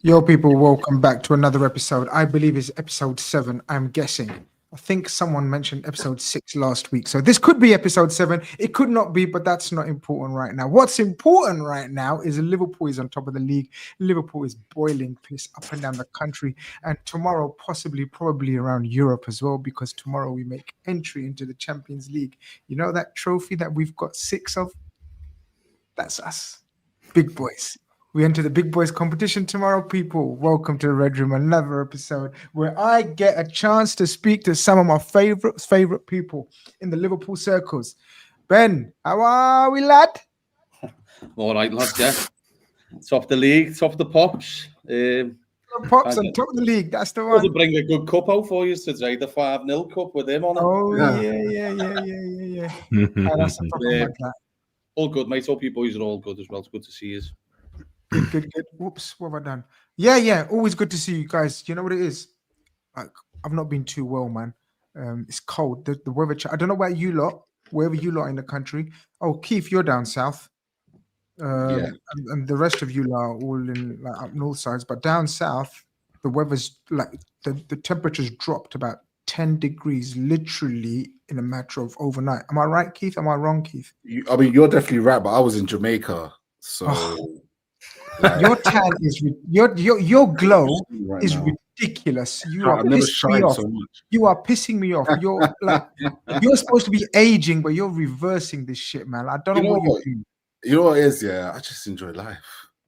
Yo, people, welcome back to another episode. I believe it's episode 7. I'm guessing. I think someone mentioned episode 6 last week. So this could be episode 7. It could not be, but that's not important right now. What's important right now is Liverpool is on top of the league. Liverpool is boiling piss up and down the country. And tomorrow, possibly, probably around Europe as well, because tomorrow we make entry into the Champions League. You know that trophy that we've got 6 of? That's us. Big boys. We enter the big boys competition tomorrow, people. Welcome to the Red Room, another episode where I get a chance to speak to some of my favorite people in the Liverpool circles. Ben, how are we, lad? All right, lads, yeah. Top of the league, top of the pops. Pops on top of the league, that's the one. To bring a good cup out for you today, the 5-0 cup with him on it. Oh, yeah. That's the top of that. All good, mate. Hope you boys are all good as well. It's good to see you. Good. Whoops, what have I done? Yeah. Always good to see you guys. You know what it is? Like, I've not been too well, man. It's cold. The weather. I don't know about you lot, wherever you lot in the country. Oh, Keith, you're down south. And the rest of you lot are all in like up north sides. But down south, the weather's like the temperature's dropped about 10 degrees, literally in a matter of overnight. Am I right, Keith? Am I wrong, Keith? You're definitely right. But I was in Jamaica, so. Your tan is your glow right is now ridiculous. You are pissing me off. So you are pissing me off. You're like you're supposed to be aging, but you're reversing this shit, man. I don't know what you're doing. You know what it is, yeah. I just enjoy life.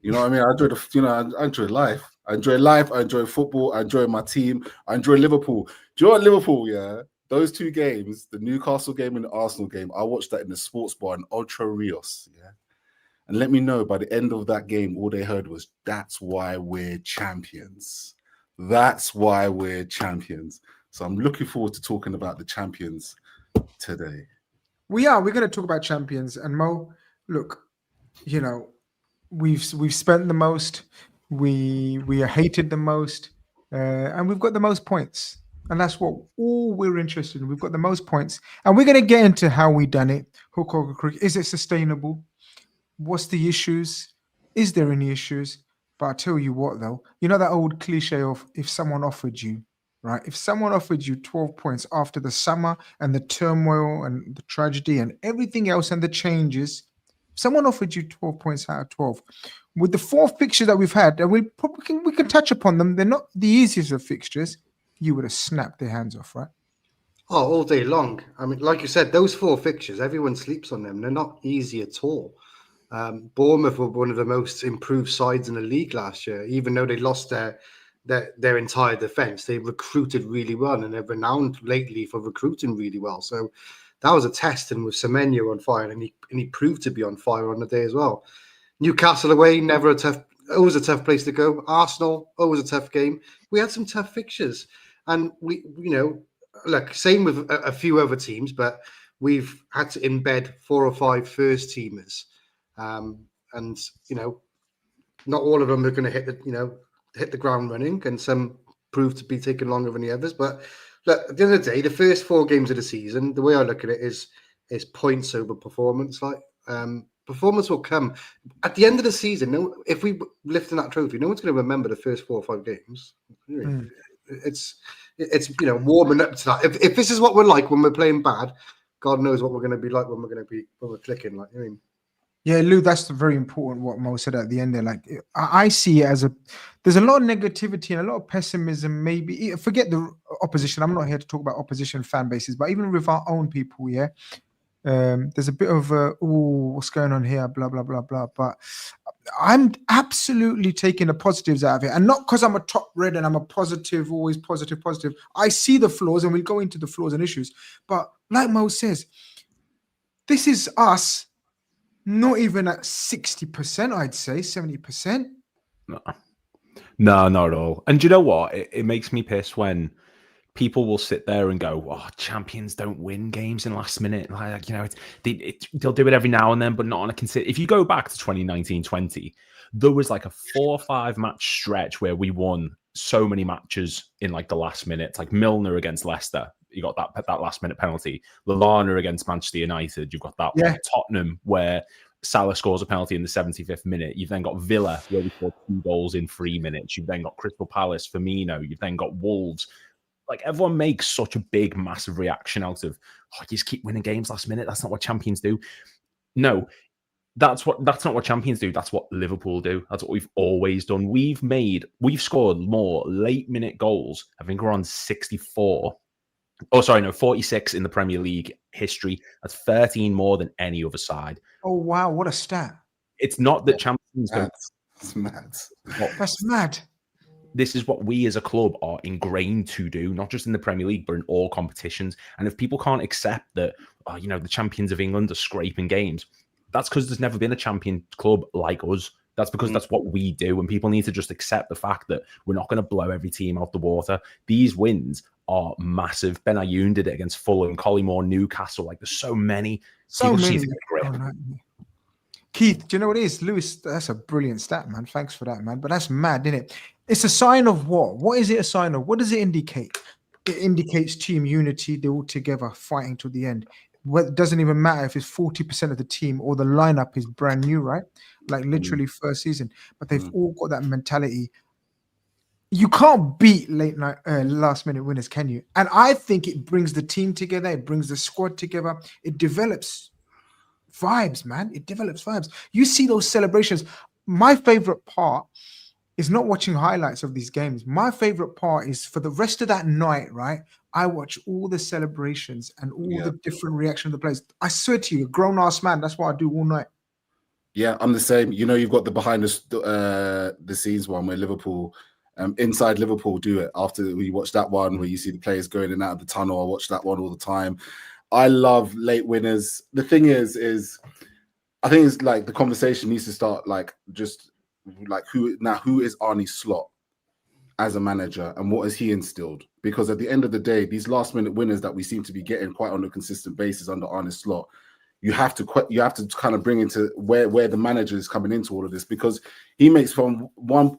You know what I mean? I enjoy life. I enjoy life. I enjoy football. I enjoy my team. I enjoy Liverpool. Do you know what Liverpool? Yeah, those two games, the Newcastle game and the Arsenal game, I watched that in the sports bar in Ultra Rios. Yeah. And let me know, by the end of that game, all they heard was, that's why we're champions. That's why we're champions. So I'm looking forward to talking about the champions today. We're going to talk about champions. And Mo, look, you know, we've spent the most, we are hated the most, and we've got the most points. And that's what all we're interested in. We've got the most points. And we're going to get into how we done it. Hook or crook. Is it sustainable? What's the issues? Is there any issues? But I'll tell you what, though. You know that old cliche of if someone offered you, right? If someone offered you 12 points after the summer and the turmoil and the tragedy and everything else and the changes, someone offered you 12 points out of 12. With the 4 fixtures that we've had, and we can touch upon them, they're not the easiest of fixtures, you would have snapped their hands off, right? Oh, all day long. I mean, like you said, those 4 fixtures, everyone sleeps on them. They're not easy at all. Bournemouth were one of the most improved sides in the league last year, even though they lost their entire defense. They recruited really well, and they're renowned lately for recruiting really well. So that was a test, and with Semenyo on fire, and he proved to be on fire on the day as well. Newcastle away, always a tough place to go. Arsenal, always a tough game. We had some tough fixtures, and look, same with a few other teams, but we've had to embed 4 or 5 first teamers. And not all of them are going to hit the ground running, and some prove to be taking longer than the others. But look, at the end of the day, the first 4 games of the season, the way I look at it is points over performance. Like performance will come at the end of the season. If we lifting that trophy, no one's going to remember the first 4 or 5 games. It's warming up to that. If this is what we're like when we're playing bad, God knows what we're going to be like when we're clicking. Like, I mean. Yeah, Lou, that's very important what Mo said at the end there. Like, I see it as there's a lot of negativity and a lot of pessimism. Maybe forget the opposition. I'm not here to talk about opposition fan bases, but even with our own people, yeah, there's a bit of what's going on here, blah blah blah blah. But I'm absolutely taking the positives out of it, and not because I'm a top red and I'm a positive, always positive. I see the flaws, and we'll go into the flaws and issues. But like Mo says, this is us. Not even at 60%, I'd say 70%. No, not at all. And do you know what? It makes me piss when people will sit there and go, "Oh, champions don't win games in last minute." Like, they'll do it every now and then, but not on a consistent. If you go back to 2019-20, there was like a 4 or 5 match stretch where we won so many matches in like the last minute. It's like Milner against Leicester. You got that last minute penalty. Lallana against Manchester United. You've got that one. Tottenham, where Salah scores a penalty in the 75th minute. You've then got Villa, where we scored 2 goals in 3 minutes. You've then got Crystal Palace, Firmino. You've then got Wolves. Like, everyone makes such a big, massive reaction out of, you just keep winning games last minute. That's not what champions do. No, that's not what champions do. That's what Liverpool do. That's what we've always done. We've scored more late minute goals. I think we're on 64. 46 in the Premier League history. That's 13 more than any other side. Oh, wow. What a stat. It's not that champions don't. That's mad. That's mad. This is what we as a club are ingrained to do, not just in the Premier League, but in all competitions. And if people can't accept that, the champions of England are scraping games, that's because there's never been a champion club like us. That's because that's what we do. And people need to just accept the fact that we're not going to blow every team out the water. These wins are massive. Ben Ayoun did it against Fulham, Collymore, Newcastle. Like, there's so many. So many. Keith, do you know what it is? Lewis, that's a brilliant stat, man. Thanks for that, man. But that's mad, isn't it? It's a sign of what? What is it a sign of? What does it indicate? It indicates team unity. They're all together fighting to the end. Well, it doesn't even matter if it's 40% of the team or the lineup is brand new, right? Like literally first season. But they've all got that mentality. You can't beat last minute winners, can you? And I think it brings the team together. It brings the squad together. It develops vibes, man. It develops vibes. You see those celebrations. My favorite part is not watching highlights of these games. My favorite part is for the rest of that night, right? I watch all the celebrations and all the different reactions of the players. I swear to you, a grown-ass man, that's what I do all night. Yeah, I'm the same. You've got the behind the scenes one where Liverpool, inside Liverpool do it. After we watch that one where you see the players going in and out of the tunnel, I watch that one all the time. I love late winners. The thing is I think it's like the conversation needs to start who is Arne Slot as a manager and what has he instilled? Because at the end of the day, these last minute winners that we seem to be getting quite on a consistent basis under Arne Slot, you have to kind of bring into where the manager is coming into all of this, because he makes from one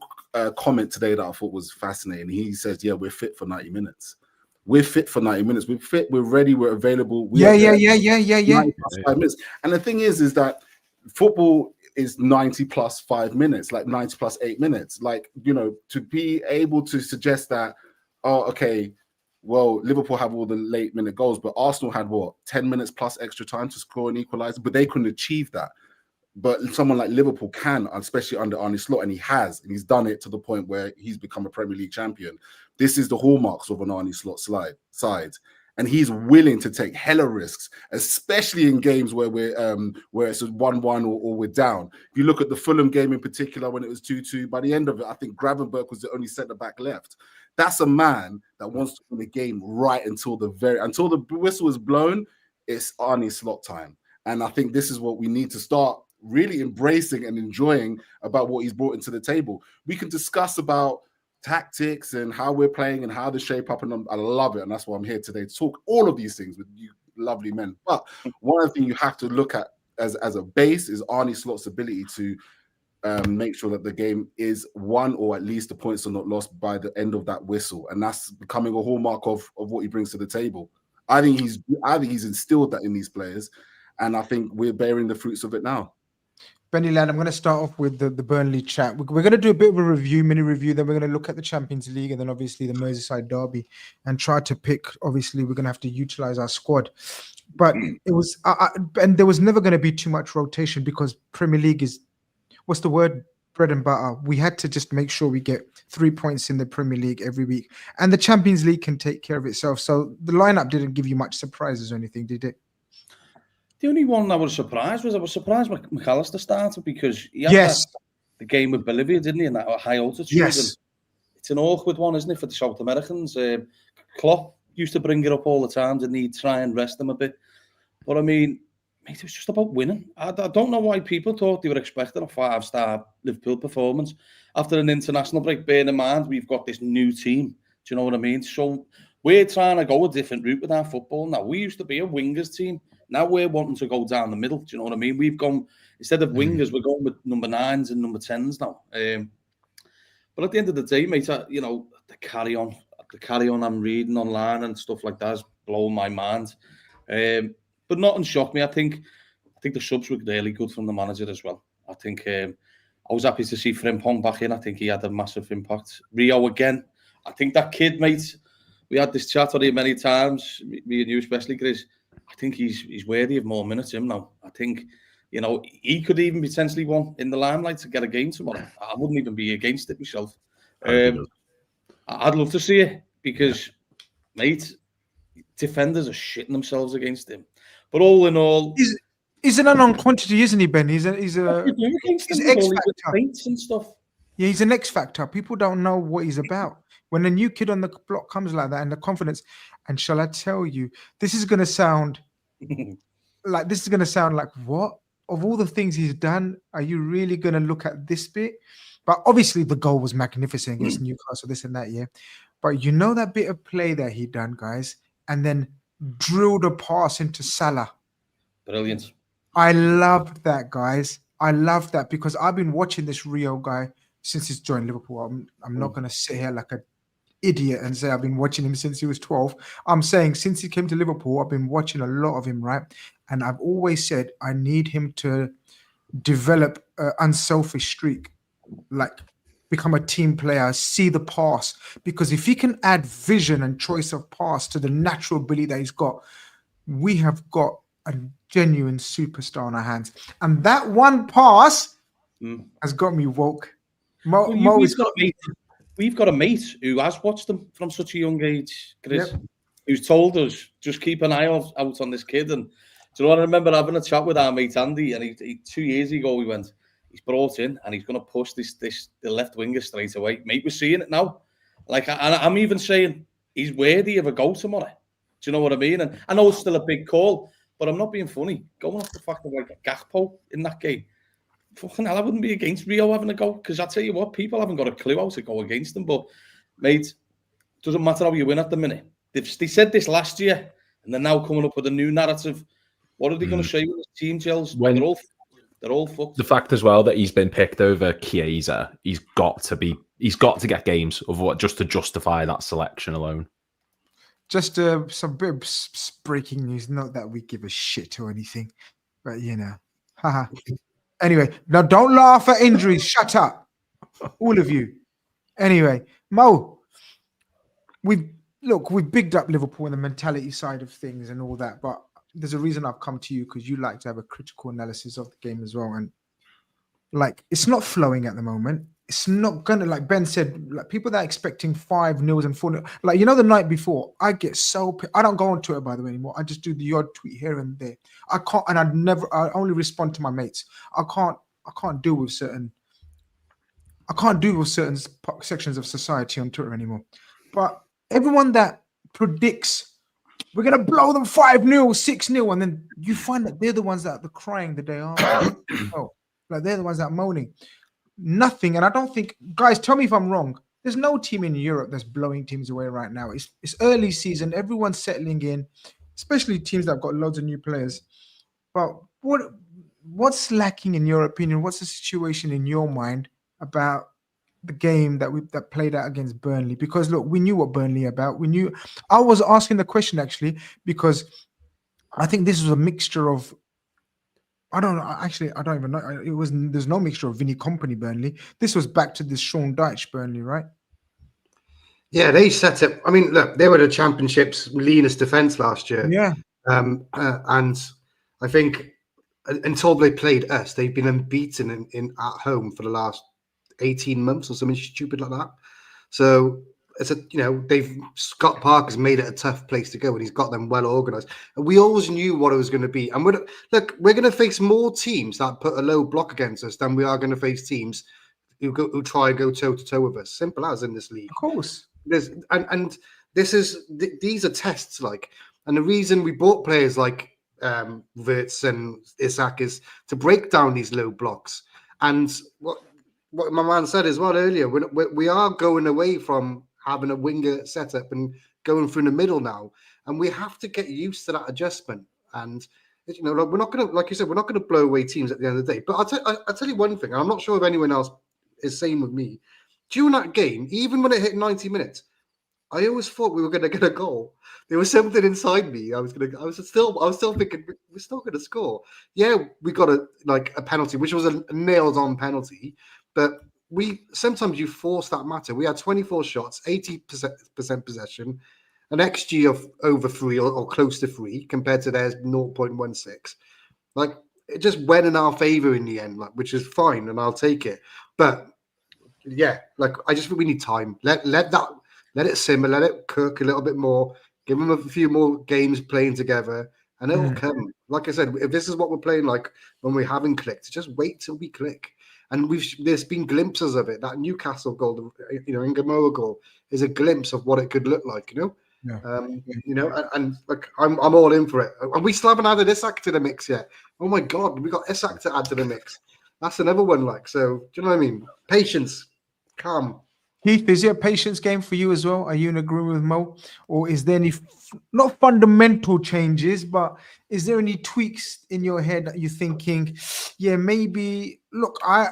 comment today that I thought was fascinating. He says, "Yeah, we're fit for 90 minutes. We're fit for 90 minutes. We're fit. We're ready. We're available." Yeah. 5 minutes. And the thing is that football is 90 plus 5 minutes, like 90 plus 8 minutes. Like, to be able to suggest that, Liverpool have all the late minute goals, but Arsenal had 10 minutes plus extra time to score an equalizer, but they couldn't achieve that. But someone like Liverpool can, especially under Arne Slot, and he's done it to the point where he's become a Premier League champion. This is the hallmarks of an Arne Slot side. And he's willing to take hella risks, especially in games where where it's 1-1 or we're down. If you look at the Fulham game in particular, when it was 2-2, by the end of it, I think Gravenberch was the only centre-back left. That's a man that wants to win the game right until the whistle is blown. It's Arne Slot time. And I think this is what we need to start really embracing and enjoying about what he's brought into the table. We can discuss about tactics and how we're playing and how to shape up, and I love it, and that's why I'm here today to talk all of these things with you lovely men. But one thing you have to look at as a base is Arne Slot's ability to make sure that the game is won, or at least the points are not lost by the end of that whistle, and that's becoming a hallmark of what he brings to the table. I think he's instilled that in these players, and I think we're bearing the fruits of it now. Benny Land, I'm going to start off with the Burnley chat. We're going to do a bit of a mini review. Then we're going to look at the Champions League and then obviously the Merseyside derby and try to pick. Obviously, we're going to have to utilize our squad. But it was, and there was never going to be too much rotation because Premier League is, what's the word? Bread and butter. We had to just make sure we get 3 points in the Premier League every week. And the Champions League can take care of itself. So the lineup didn't give you much surprises or anything, did it? The only one I was surprised McAllister started because he had the game with Bolivia, didn't he? In that high altitude. Yes. And it's an awkward one, isn't it, for the South Americans? Klopp used to bring it up all the time, didn't he? Try and rest them a bit. But I mean, mate, it was just about winning. I don't know why people thought they were expecting a 5-star Liverpool performance after an international break. Bear in mind, we've got this new team. Do you know what I mean? So we're trying to go a different route with our football now. We used to be a wingers team. Now we're wanting to go down the middle. Do you know what I mean? We've gone, instead of wingers, we're going with number 9s and number 10s now. But at the end of the day, mate, the carry on I'm reading online and stuff like that is blowing my mind. But nothing shocked me. I think think the subs were really good from the manager as well. I think I was happy to see Frimpong back in. I think he had a massive impact. Rio again. I think that kid, mate, we had this chat already many times, me and you especially, Grizz. I think he's worthy of more minutes him now. I think, you know, he could even potentially one in the limelight to get a game tomorrow. I wouldn't even be against it myself. I'd love to see it because, mate, defenders are shitting themselves against him. But all in all, he's an unknown quantity, isn't he, Ben? He's X factor and stuff. Yeah, he's an X factor. People don't know what he's about. When a new kid on the block comes like that, and the confidence, and shall I tell you, this is going to sound like what? Of all the things he's done, are you really going to look at this bit? But obviously, the goal was magnificent against Newcastle, this and that, yeah. But you know that bit of play that he done, guys, and then drilled a pass into Salah. Brilliant. I loved that, guys. I loved that because I've been watching this Rio guy since he's joined Liverpool. I'm not going to sit here like an idiot and say I've been watching him since he was 12. I'm saying since he came to Liverpool, I've been watching a lot of him, right? And I've always said I need him to develop an unselfish streak, like become a team player, see the pass. Because if he can add vision and choice of pass to the natural ability that he's got, we have got a genuine superstar on our hands. And that one pass has got me woke. We've got a mate who has watched them from such a young age, Chris, who's told us, just keep an eye out on this kid. And do you know what? I remember having a chat with our mate Andy, and he 2 years ago, we went, he's brought in and he's going to push the left winger straight away. Mate, we're seeing it now. Like, I'm even saying he's worthy of a goal tomorrow. Do you know what I mean? And I know it's still a big call, but I'm not being funny. Going off the fact of like Gakpo in that game, fucking hell, I wouldn't be against Rio having a go, because I tell you what, people haven't got a clue how to go against them. But, mate, doesn't matter how you win at the minute. They said this last year, and they're now coming up with a new narrative. What are they going to say when the team gels? They're all fucked. The fact as well that he's been picked over Chiesa, he's got to get games of what just to justify that selection alone. Just some bit of breaking news. Not that we give a shit or anything, but you know, haha. Anyway, now don't laugh at injuries. Shut up, all of you. Anyway, Mo, we've bigged up Liverpool and the mentality side of things and all that, but there's a reason I've come to you, because you like to have a critical analysis of the game as well. And like, it's not flowing at the moment. It's not gonna, like Ben said, like people that are expecting 5-0 and 4-0. Like, you know, the night before, I get so I don't go on Twitter, by the way, anymore. I just do the odd tweet here and there. I can't, and I only respond to my mates. I can't deal with certain sections of society on Twitter anymore. But everyone that predicts we're gonna blow them 5-0, 6-0, and then you find that they're the ones that are crying the day after. Like they're the ones that are moaning. Nothing, and I don't think, guys, tell me if I'm wrong. There's no team in Europe that's blowing teams away right now. It's early season, everyone's settling in, especially teams that have got loads of new players. But what's lacking in your opinion? What's the situation in your mind about the game that played out against Burnley? Because look, we knew what Burnley about. I was asking the question actually because I think this was a mixture of. I don't even know. There's no mixture of Vinny Kompany Burnley. This was back to this Sean Dyche Burnley, right? Yeah, they set up. I mean, look, they were the Championship's leanest defense last year. Yeah. And I think until they played us, they've been unbeaten in at home for the last 18 months or something stupid like that. So Scott Parker's made it a tough place to go, and he's got them well organized. And we always knew what it was going to be. And we're going to face more teams that put a low block against us than we are going to face teams who try and go toe to toe with us. Simple as in this league. Of course. These are tests, like, and the reason we bought players like Wirtz and Isak is to break down these low blocks. And what my man said as well earlier, we are going away from having a winger setup and going through the middle now, and we have to get used to that adjustment. And we're not going to, like you said, we're not going to blow away teams at the end of the day. But I'll tell you one thing, and I'm not sure if anyone else is same with me. During that game, even when it hit 90 minutes, I always thought we were going to get a goal. There was something inside me. I was still thinking we're still going to score. Yeah, we got a penalty, which was a nailed-on penalty, but sometimes you force that matter. We had 24 shots, 80% possession, an XG of over 3 or close to 3 compared to theirs 0.16. Like, it just went in our favor in the end, like, which is fine, and I'll take it. But yeah, like, I just think we need time. Let it simmer, let it cook a little bit more. Give them a few more games playing together, and it'll come. Like I said, if this is what we're playing like when we haven't clicked, just wait till we click. And there's been glimpses of it. That Newcastle goal, Ingamoa goal, is a glimpse of what it could look like. Yeah. And like I'm all in for it. And we still haven't added Isak to the mix yet. Oh my God, we got Isak to add to the mix. That's another one. Like, so do you know what I mean? Patience, calm. Keith, is it a patience game for you as well? Are you in agreement with Mo, or is there any not fundamental changes, but is there any tweaks in your head that you're thinking, yeah, maybe? Look, I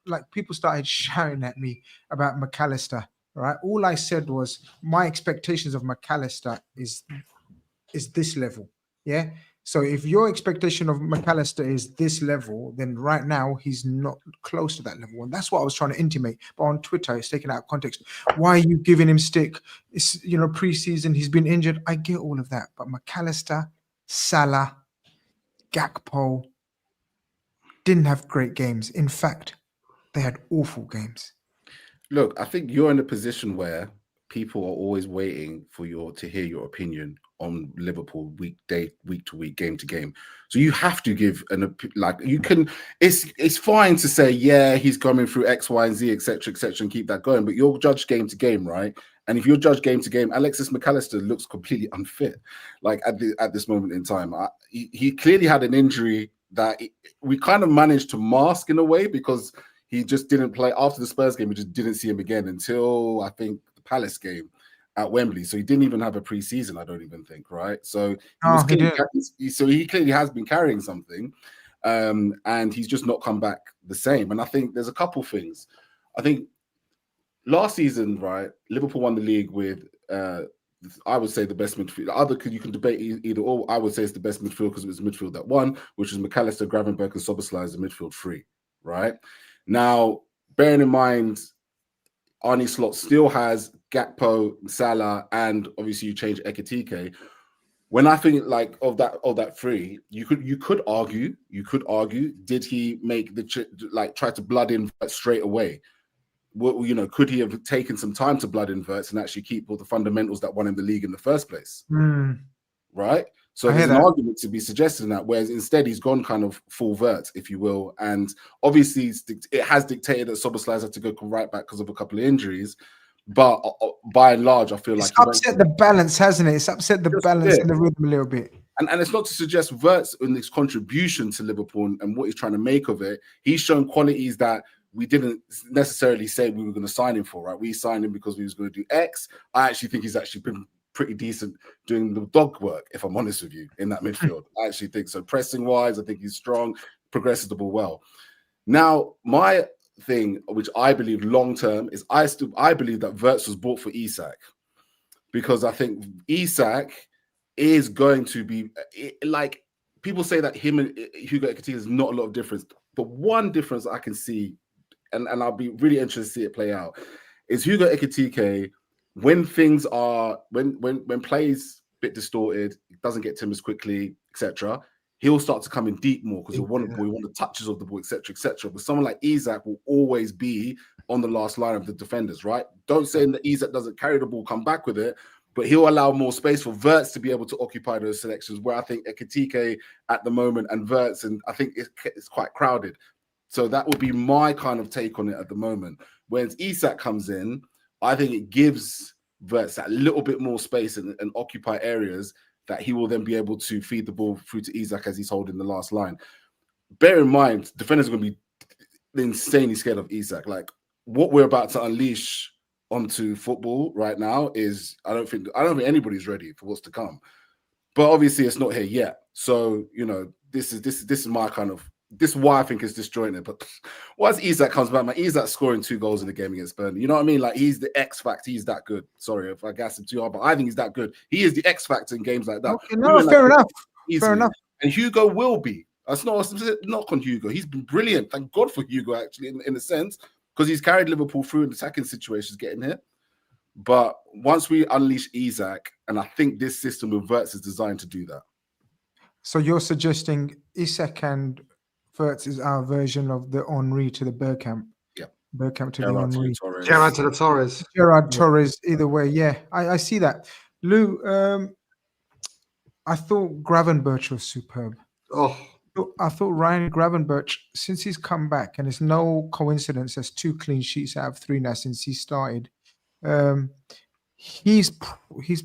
like people started shouting at me about McAllister. Right, all I said was my expectations of McAllister is this level. Yeah. So if your expectation of McAllister is this level, then right now he's not close to that level. And that's what I was trying to intimate. But on Twitter, it's taken out of context. Why are you giving him stick? It's, preseason, he's been injured. I get all of that. But McAllister, Salah, Gakpo didn't have great games. In fact, they had awful games. Look, I think you're in a position where people are always waiting for to hear your opinion on Liverpool week to week, game to game. So you have to give it's fine to say, yeah, he's coming through X, Y, and Z, etc., and keep that going. But you're judged game to game, right? And if you're judged game to game, Alexis McAllister looks completely unfit. Like at this moment in time, he clearly had an injury that we kind of managed to mask in a way, because he just didn't play after the Spurs game. We just didn't see him again until I think the Palace game at Wembley. So he didn't even have a preseason, I don't even think, right? So he clearly has been carrying something, and he's just not come back the same. And I think there's a couple things. I think last season, right, Liverpool won the league with I would say the best midfield. You can debate either or. I would say it's the best midfield because it was midfield that won, which was McAllister, Gravenberch, and Szoboszlai as the midfield three, right? Now, bearing in mind, Arne Slot still has Gakpo, Salah, and obviously you change Ekitike. When I think like of that three, you could argue, did he make try to blood invert straight away? Well, could he have taken some time to blood inverts and actually keep all the fundamentals that won him the league in the first place? Right? So there's an argument to be suggested in that, whereas instead he's gone kind of full vert, if you will. And obviously it has dictated that Szoboszlai had to go right back because of a couple of injuries. But by and large, I feel like it's upset the balance, hasn't it? It's upset the balance in the rhythm a little bit. And it's not to suggest Vert's in his contribution to Liverpool and what he's trying to make of it. He's shown qualities that we didn't necessarily say we were going to sign him for, right? We signed him because we was going to do X. I actually think he's actually been pretty decent doing the dog work, if I'm honest with you, in that midfield. I actually think so. Pressing wise, I think he's strong, progresses the ball well. Now, my thing, which I believe long term, is I believe that Verts was bought for Isak, because I think Isak is going to be like, people say that him and Hugo Ekitike is not a lot of difference. But one difference I can see, and I'll be really interested to see it play out, is Hugo Ekitike, when things are when plays a bit distorted, it doesn't get to him as quickly, etc., he'll start to come in deep more because he'll want the ball, he want the touches of the ball, etc., etc. But someone like Isak will always be on the last line of the defenders, right? Don't say that Isak doesn't carry the ball, come back with it, but he'll allow more space for Verts to be able to occupy those selections, where I think Ekitike at the moment and Verts, and I think it's quite crowded. So that would be my kind of take on it at the moment. Whereas Isak comes in, I think it gives Verts that little bit more space and occupy areas that he will then be able to feed the ball through to Isak as he's holding the last line. Bear in mind, defenders are going to be insanely scared of Isak. Like, what we're about to unleash onto football right now is, I don't think anybody's ready for what's to come. But obviously, it's not here yet. So this is my kind of this is why I think it's disjointed. But once Isak comes back, man, Isak scoring 2 goals in the game against Burnley. You know what I mean? Like, he's the X factor. He's that good. Sorry if I gas him too hard, but I think he's that good. He is the X factor in games like that. Okay, no, fair enough. Easily. Fair enough. And Hugo will be. That's not a knock on Hugo. He's been brilliant. Thank God for Hugo, actually, in a sense, because he's carried Liverpool through in attacking situations, getting hit. But once we unleash Isak, and I think this system with Wirtz is designed to do that. So you're suggesting Isak and Wirtz is our version of the Henry to the Bergkamp? Yeah. Bergkamp to the Henry. Gerrard to the Torres. Gerrard Torres, either way. Yeah, I see that. Lou, I thought Gravenberch was superb. Oh, I thought Ryan Gravenberch, since he's come back, and it's no coincidence, there's 2 clean sheets out of 3 now since he started. He's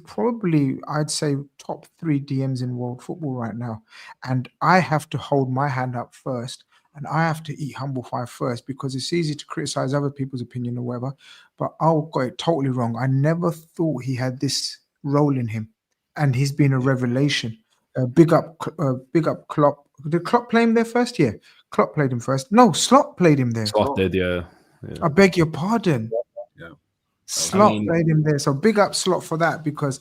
probably, I'd say, top 3 DMs in world football right now. And I have to hold my hand up first, and I have to eat humble pie first, because it's easy to criticize other people's opinion or whatever. But I got it totally wrong. I never thought he had this role in him, and he's been a revelation. Big up Klopp. Did Klopp play him there first? Yeah, Klopp played him first. No, Slot played him there. Slot did, yeah. I beg your pardon. Yeah. Slot played him there. So big up Slot for that, because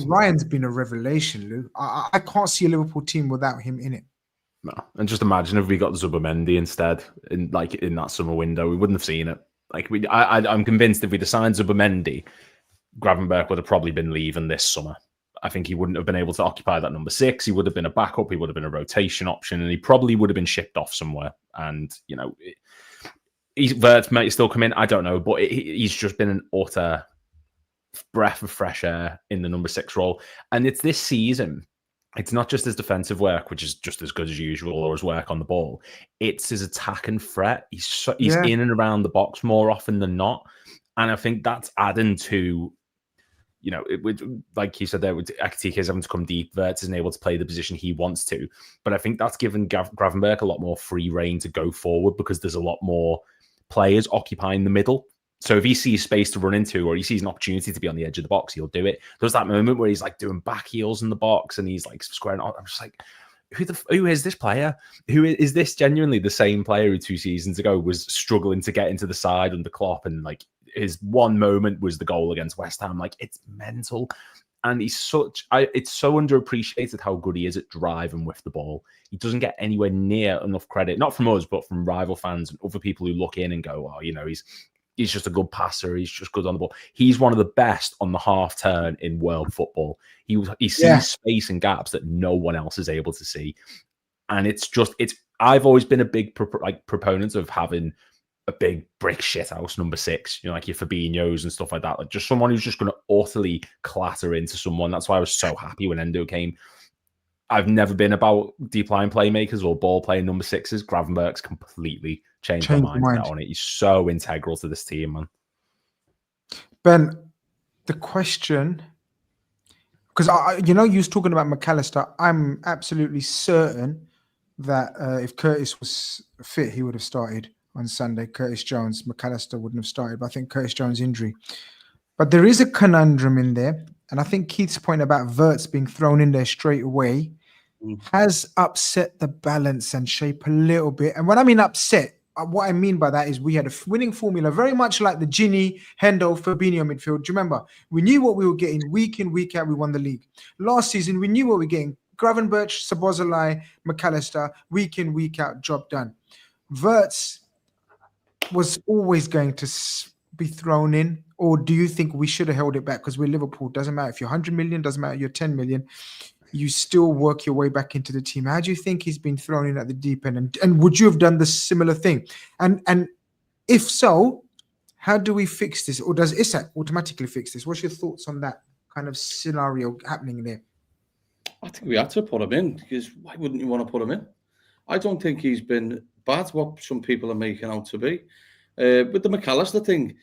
Ryan's been a revelation, Lou. I can't see a Liverpool team without him in it. No. And just imagine if we got Zubimendi instead in that summer window, we wouldn't have seen it. Like I'm convinced if we'd have signed Zubimendi, Gravenberch would have probably been leaving this summer. I think he wouldn't have been able to occupy that number 6. He would have been a backup. He would have been a rotation option, and he probably would have been shipped off somewhere. And, you know, Wirtz might still come in. I don't know, but he's just been an utter breath of fresh air in the number 6 role. And it's this season. It's not just his defensive work, which is just as good as usual, or his work on the ball. It's his attack and threat. He's in and around the box more often than not. And I think that's adding to, you know, it would, like you said there, Atlético is having to come deep. Wirtz isn't able to play the position he wants to. But I think that's given Gravenberch a lot more free reign to go forward, because there's a lot more players occupying the middle. So if he sees space to run into, or he sees an opportunity to be on the edge of the box, he'll do it. There's that moment where he's like doing back heels in the box and he's like squaring off. I'm just like, who is this player? Who is this genuinely the same player who 2 seasons ago was struggling to get into the side under Klopp, and like his one moment was the goal against West Ham? Like, it's mental. And he's it's so underappreciated how good he is at driving with the ball. He doesn't get anywhere near enough credit, not from us, but from rival fans and other people who look in and go, oh, you know, he's just a good passer. He's just good on the ball. He's one of the best on the half turn in world football. He sees space and gaps that no one else is able to see. And I've always been a big proponent of having a big brick shithouse number 6, you know, like your Fabinho's and stuff like that. Like, just someone who's just going to utterly clatter into someone. That's why I was so happy when Endo came. I've never been about deep line playmakers or ball playing number 6s. Gravenberch's completely changed my mind on it. He's so integral to this team, man. Ben, the question, because you was talking about McAllister. I'm absolutely certain that if Curtis was fit, he would have started on Sunday. Curtis Jones, McAllister wouldn't have started, but I think Curtis Jones' injury. But there is a conundrum in there, and I think Keith's point about Wirtz being thrown in there straight away has upset the balance and shape a little bit. And when I mean upset, what I mean by that is we had a winning formula, very much like the Gini, Hendo, Fabinho midfield. Do you remember? We knew what we were getting week in, week out. We won the league. Last season, we knew what we were getting. Gravenberch, Szoboszlai, McAllister, week in, week out, job done. Wirtz was always going to be thrown in, or do you think we should have held it back because we're Liverpool? Doesn't matter if you're 100 million, doesn't matter if you're 10 million, you still work your way back into the team. How do you think he's been thrown in at the deep end? And would you have done the similar thing? And if so, how do we fix this? Or does Isak automatically fix this? What's your thoughts on that kind of scenario happening there? I think we had to put him in, because why wouldn't you want to put him in? I don't think he's been bad, what some people are making out to be. With the McAllister thing,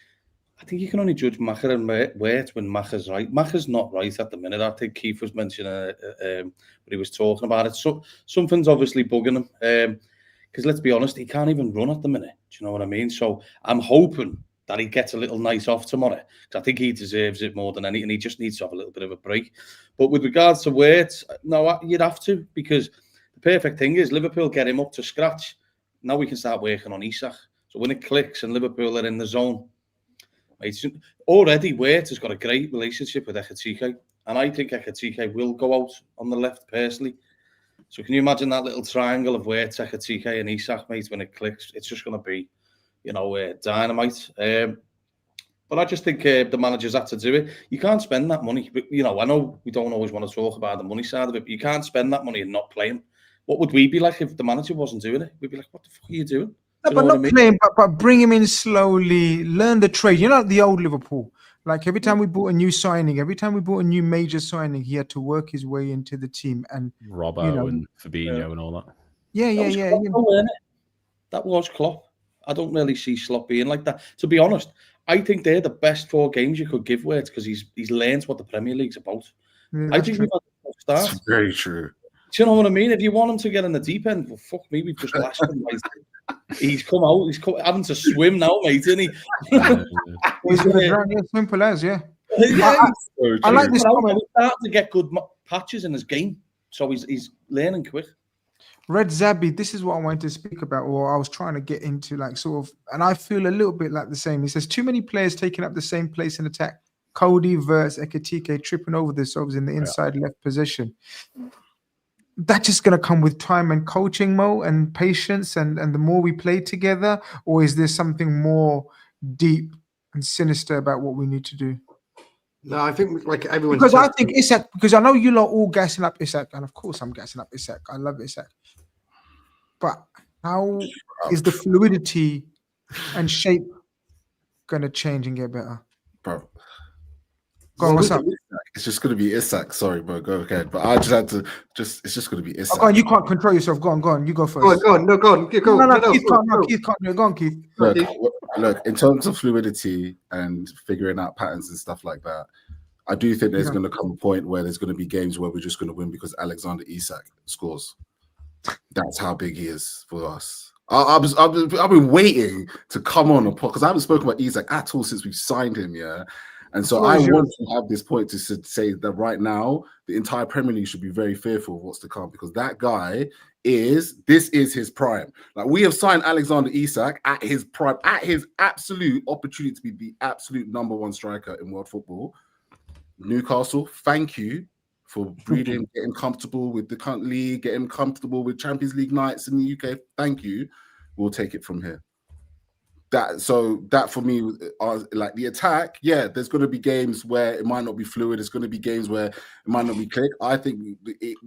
I think you can only judge Macher and Wirtz when Macher's right. Macher's not right at the minute. I think Keith was mentioning what he was talking about. It. So, something's obviously bugging him. Because let's be honest, he can't even run at the minute. Do you know what I mean? So I'm hoping that he gets a little night off tomorrow, because I think he deserves it more than anything. He just needs to have a little bit of a break. But with regards to Wirtz, no, you'd have to, because the perfect thing is Liverpool get him up to scratch. Now we can start working on Isak. So when it clicks and Liverpool are in the zone, already Wirt has got a great relationship with Atlético, and I think Atlético will go out on the left personally. So can you imagine that little triangle of Wirt, Atlético and Isak, mate, when it clicks? It's just going to be, dynamite. But I just think the managers had to do it. You can't spend that money. But, I know we don't always want to talk about the money side of it, but you can't spend that money and not play him. What would we be like if the manager wasn't doing it? We'd be like, what the fuck are you doing? No, but not playing, but bring him in slowly, learn the trade. The old Liverpool. Like every time we bought a new signing, every time we bought a new major signing, he had to work his way into the team. And Robbo and Fabinho and all that. Yeah. That was Klopp. I don't really see Klopp being like that. To be honest, I think they're the best 4 games you could give Wirt because he's learned what the Premier League's about. Yeah, I think we've had a tough start. That's very true. Do you know what I mean? If you want him to get in the deep end, well, fuck me, we've just lashed him. He's come out. He's having to swim now, mate, isn't he? He's going to drown. Yeah, simple as, yeah. I like this comment. He's starting to get good patches in his game, so he's learning quick. Red Zabby, this is what I wanted to speak about, or I was trying to get into, like, sort of, and I feel a little bit like the same. He says, too many players taking up the same place in attack. Cody, Verts, Ekitike tripping over themselves in the inside left position. That's just going to come with time and coaching, Mo, and patience, and the more we play together, or is there something more deep and sinister about what we need to do? No, I think like everyone. Because I think Isak, because I know you lot all gassing up Isak, and of course I'm gassing up Isak. I love Isak. But how is the fluidity and shape going to change and get better? Bro. Go on, what's up? It's just going to be Isak. Sorry, bro. Go ahead. But I just had to it's just going to be Isak. Go on, you can't control yourself. Go on. You go first. Go on. Keith can't. Keith can't. Go on, Keith. Look, in terms of fluidity and figuring out patterns and stuff like that, I do think there's going to come a point where there's going to be games where we're just going to win because Alexander Isak scores. That's how big he is for us. I've been waiting to come on a pod because I haven't spoken about Isak at all since we signed him, yeah. And so I want to have this point to say that right now the entire Premier League should be very fearful of what's to come because that guy this is his prime. Like we have signed Alexander Isak at his prime, at his absolute opportunity to be the absolute number 1 striker in world football. Newcastle, thank you for breeding, getting comfortable with the league, getting comfortable with Champions League nights in the UK. Thank you. We'll take it from here. That for me, like the attack, yeah, there's going to be games where it might not be fluid. There's going to be games where it might not be click. I think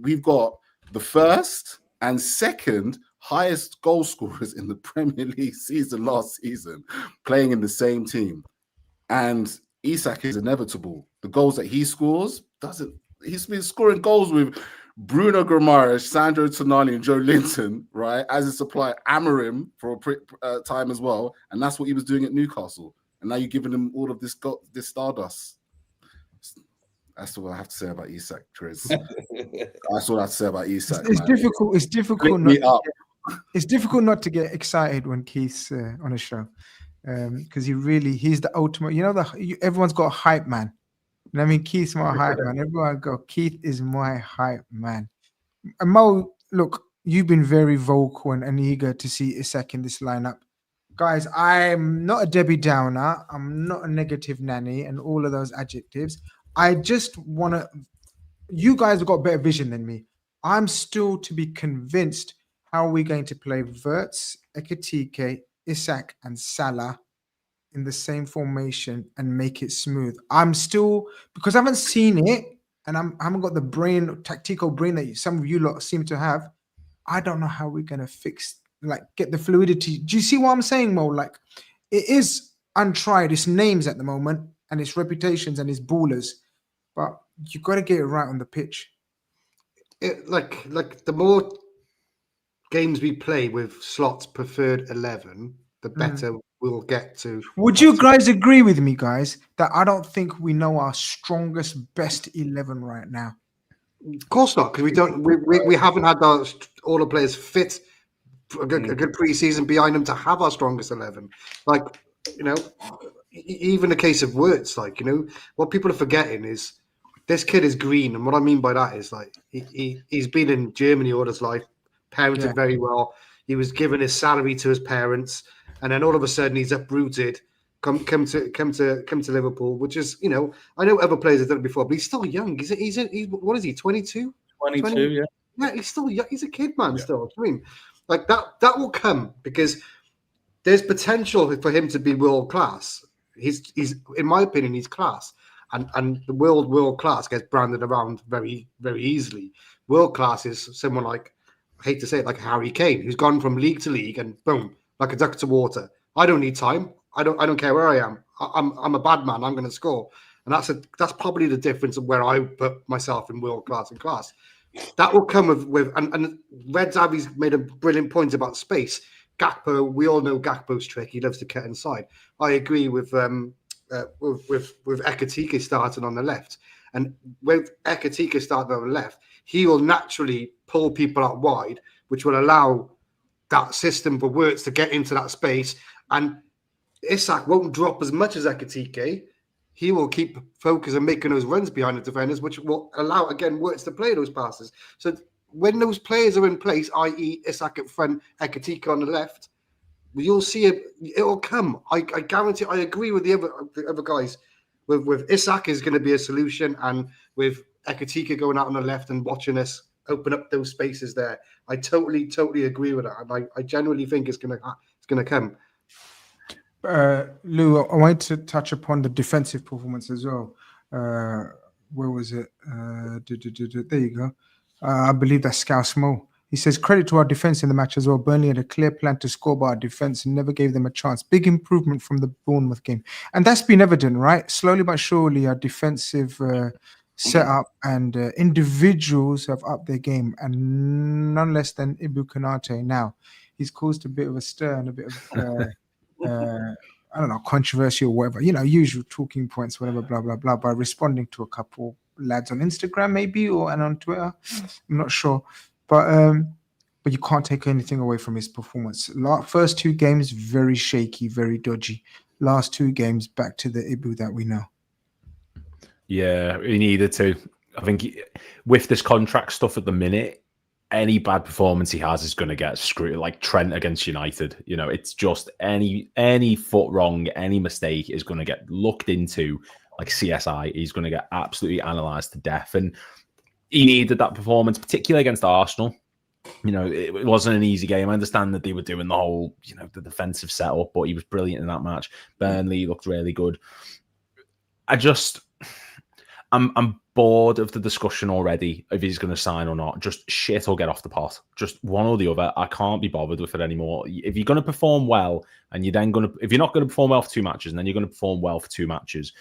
we've got the first and second highest goal scorers in the Premier League season last season playing in the same team. And Isak is inevitable. The goals that he scores he's been scoring goals with Bruno Guimaraes, Sandro Tonali, and Joe Linton, right? As a supply, Amorim for a time as well, and that's what he was doing at Newcastle. And now you're giving him all of this stardust. That's what I have to say about Isak, Chris. That's what I have to say about Isak. It's difficult. It's difficult. It's difficult not to get excited when Keith's on a show, because he's the ultimate. Everyone's got a hype man. I mean, Keith's my hype man. Everyone go, Keith is my hype man. And Mo, look, you've been very vocal and eager to see Isak in this lineup. Guys, I'm not a Debbie Downer. I'm not a negative nanny and all of those adjectives. I just want to... You guys have got better vision than me. I'm still to be convinced how are we going to play Verts, Ekitike, Isak, and Salah in the same formation and make it smooth. I'm still, because I haven't seen it and I haven't got the tactical brain that some of you lot seem to have. I don't know how we're going to get the fluidity. Do you see what I'm saying, Mo? Like, it is untried. It's names at the moment and it's reputations and it's ballers, but you got to get it right on the pitch. Like the more games we play with slots preferred 11, the better we'll get to. Would you guys agree with me, guys, that I don't think we know our strongest, best 11 right now? Of course not, because we haven't had all the players fit a good pre-season behind them to have our strongest 11. Like, even the case of Wirtz, what people are forgetting is this kid is green, and what I mean by that is he's been in Germany all his life, parented very well. He was given his salary to his parents, and then all of a sudden he's uprooted. Come to Liverpool, which is, you know, I know other players have done it before, but he's still young. He's what is he? 22. 22, yeah. Yeah, he's still young. He's a kid, man. Still, I mean, like that will come because there's potential for him to be world class. He's in my opinion, he's class, and the world class gets branded around very, very easily. World class is someone like, I hate to say it, like Harry Kane, who's gone from league to league and boom, like a duck to water. I don't need time. I don't care where I am. I'm a bad man. I'm going to score, and that's probably the difference of where I put myself in world class and class. That will come with and Red Zavi's made a brilliant point about space. Gakpo, we all know Gakpo's trick. He loves to cut inside. I agree with Ekatike starting on the left, and with Ekatike starting on the left, he will naturally pull people out wide, which will allow that system for Wirtz to get into that space. And Isak won't drop as much as Ekatike. He will keep focus and making those runs behind the defenders, which will allow, again, Wirtz to play those passes. So when those players are in place, i.e. Isak at front, Ekatike on the left, you'll see it will come. I guarantee. I agree with the other guys. With Isak is going to be a solution, and with Ekatike going out on the left and watching us open up those spaces there, I totally agree with that. And I genuinely think it's going to come. Lou, I wanted to touch upon the defensive performance as well. Where was it? There you go. I believe that's Scouse Mo. He says, credit to our defense in the match as well. Burnley had a clear plan to score, but our defense never gave them a chance. Big improvement from the Bournemouth game. And that's been evident, right? Slowly but surely, our defensive setup and individuals have upped their game, and none less than Ibu Konate. Now, he's caused a bit of a stir and a bit of... I don't know, controversy or whatever, you know, usual talking points, whatever, blah, blah, blah, by responding to a couple lads on Instagram maybe and on Twitter. I'm not sure. But you can't take anything away from his performance. First two games, very shaky, very dodgy. Last two games, back to the Ibu that we know. Yeah, he needed to. I think with this contract stuff at the minute, any bad performance he has is going to get screwed, like Trent against United. You know, it's just any foot wrong, any mistake is going to get looked into like CSI. He's going to get absolutely analysed to death. And he needed that performance, particularly against Arsenal. You know, it wasn't an easy game. I understand that they were doing the whole, you know, the defensive setup, but he was brilliant in that match. Burnley looked really good. I'm bored of the discussion already if he's going to sign or not. Just shit or get off the pot. Just one or the other. I can't be bothered with it anymore. If you're going to perform well, and if you're not going to perform well for 2 matches, and then you're going to perform well for 2 matches,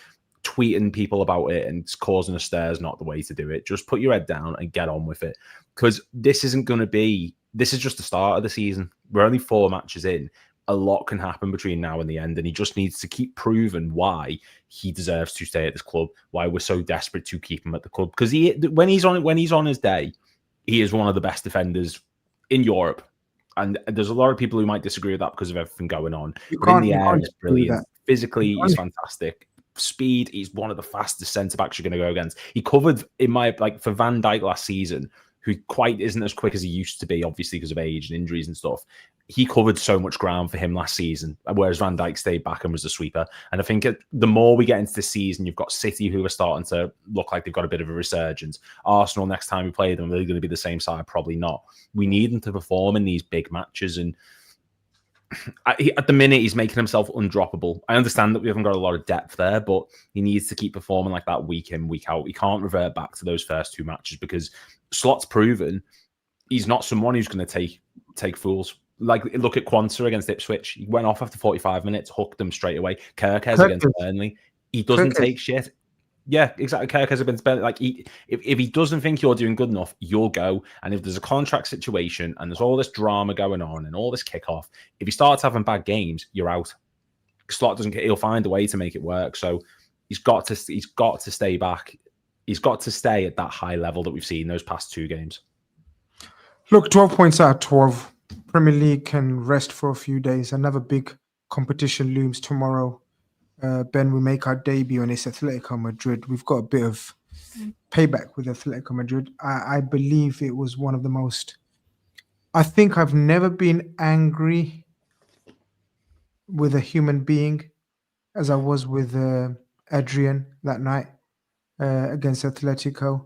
tweeting people about it and causing a stir is not the way to do it. Just put your head down and get on with it. Because this is just the start of the season. We're only 4 matches in. A lot can happen between now and the end, and he just needs to keep proving why he deserves to stay at this club, why we're so desperate to keep him at the club. Because when he's on his day, he is one of the best defenders in Europe. And there's a lot of people who might disagree with that because of everything going on. But in the air, he's brilliant. Physically, he's fantastic. Speed, he's one of the fastest centre backs you're going to go against. He covered for Van Dijk last season, who quite isn't as quick as he used to be, obviously because of age and injuries and stuff. He covered so much ground for him last season, whereas Van Dijk stayed back and was the sweeper. And I think the more we get into this season, you've got City who are starting to look like they've got a bit of a resurgence. Arsenal, next time we play them, are they going to be the same side? Probably not. We need them to perform in these big matches. And at the minute, he's making himself undroppable. I understand that we haven't got a lot of depth there, but he needs to keep performing like that week in, week out. He can't revert back to those first 2 matches because Slot's proven he's not someone who's going to take fools. Like, look at Quansah against Ipswich. He went off after 45 minutes, hooked them straight away. Kirkes against Burnley. He doesn't take shit. Yeah, exactly. Kirkes against Burnley. Like, if he doesn't think you're doing good enough, you'll go. And if there's a contract situation and there's all this drama going on and all this kickoff, if he starts having bad games, you're out. Slot doesn't. He'll find a way to make it work. So he's got to stay back. He's got to stay at that high level that we've seen those past 2 games. Look, 12 points out of 12. Premier League can rest for a few days. Another big competition looms tomorrow. Ben, we make our debut on this Atletico Madrid. We've got a bit of payback with Atletico Madrid. I believe it was one of the most I think I've never been angry with a human being as I was with Adrian that night against Atletico.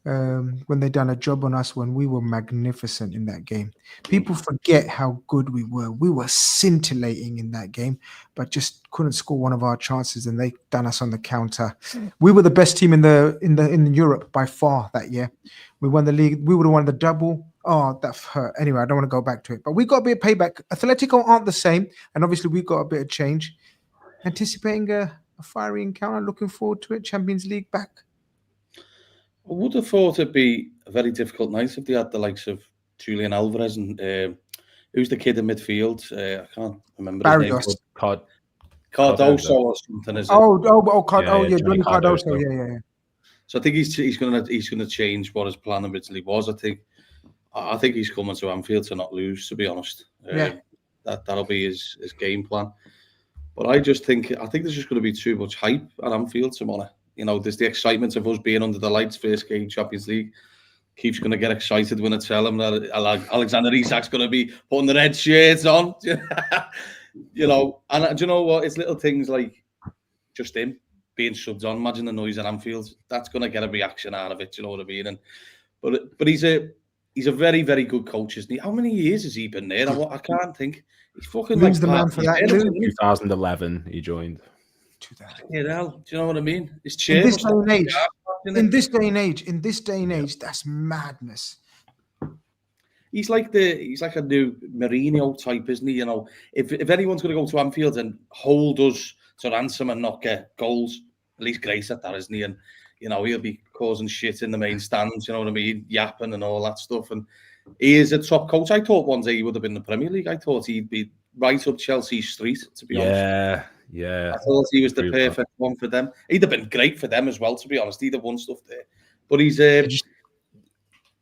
When they done a job on us when we were magnificent in that game. People forget how good we were. We were scintillating in that game, but just couldn't score one of our chances, and they done us on the counter. We were the best team in Europe by far that year. We won the league. We would have won the double. Oh, that hurt. Anyway, I don't want to go back to it, but we got a bit of payback. Atletico aren't the same, and obviously we got a bit of change. Anticipating a fiery encounter. Looking forward to it. Champions League back. I would have thought it'd be a very difficult night if they had the likes of Julian Alvarez and who's the kid in midfield? I can't remember Barrios. his name. Cardoso or something, is it? Johnny Cardoso. Yeah. So I think he's gonna change what his plan originally was. I think he's coming to Anfield to not lose. To be honest, that'll be his game plan. But I think there's just going to be too much hype at Anfield tomorrow. You know, there's the excitement of us being under the lights, first game Champions League. Keith's going to get excited when I tell him that Alexander Isak's going to be putting the red shirts on. You know, and do you know what? It's little things like just him being subbed on. Imagine the noise at Anfield. That's going to get a reaction out of it. Do you know what I mean? But he's a very, very good coach, isn't he? How many years has he been there? I can't think. He's fucking Who's the man for that? 2011 he joined. Yeah, do you know what I mean? It's in this day and age, that's madness. He's like a new Mourinho type, isn't he? You know, if anyone's going to go to Anfield and hold us to ransom and not get goals, at least Grace at that, isn't he? And you know, he'll be causing shit in the main stands. You know what I mean? Yapping and all that stuff. And he is a top coach. I thought one day he would have been in the Premier League. I thought he'd be right up Chelsea Street, to be honest. Yeah. I thought he was the perfect one for them. He'd have been great for them as well, to be honest. He'd have won stuff there. But he's... Did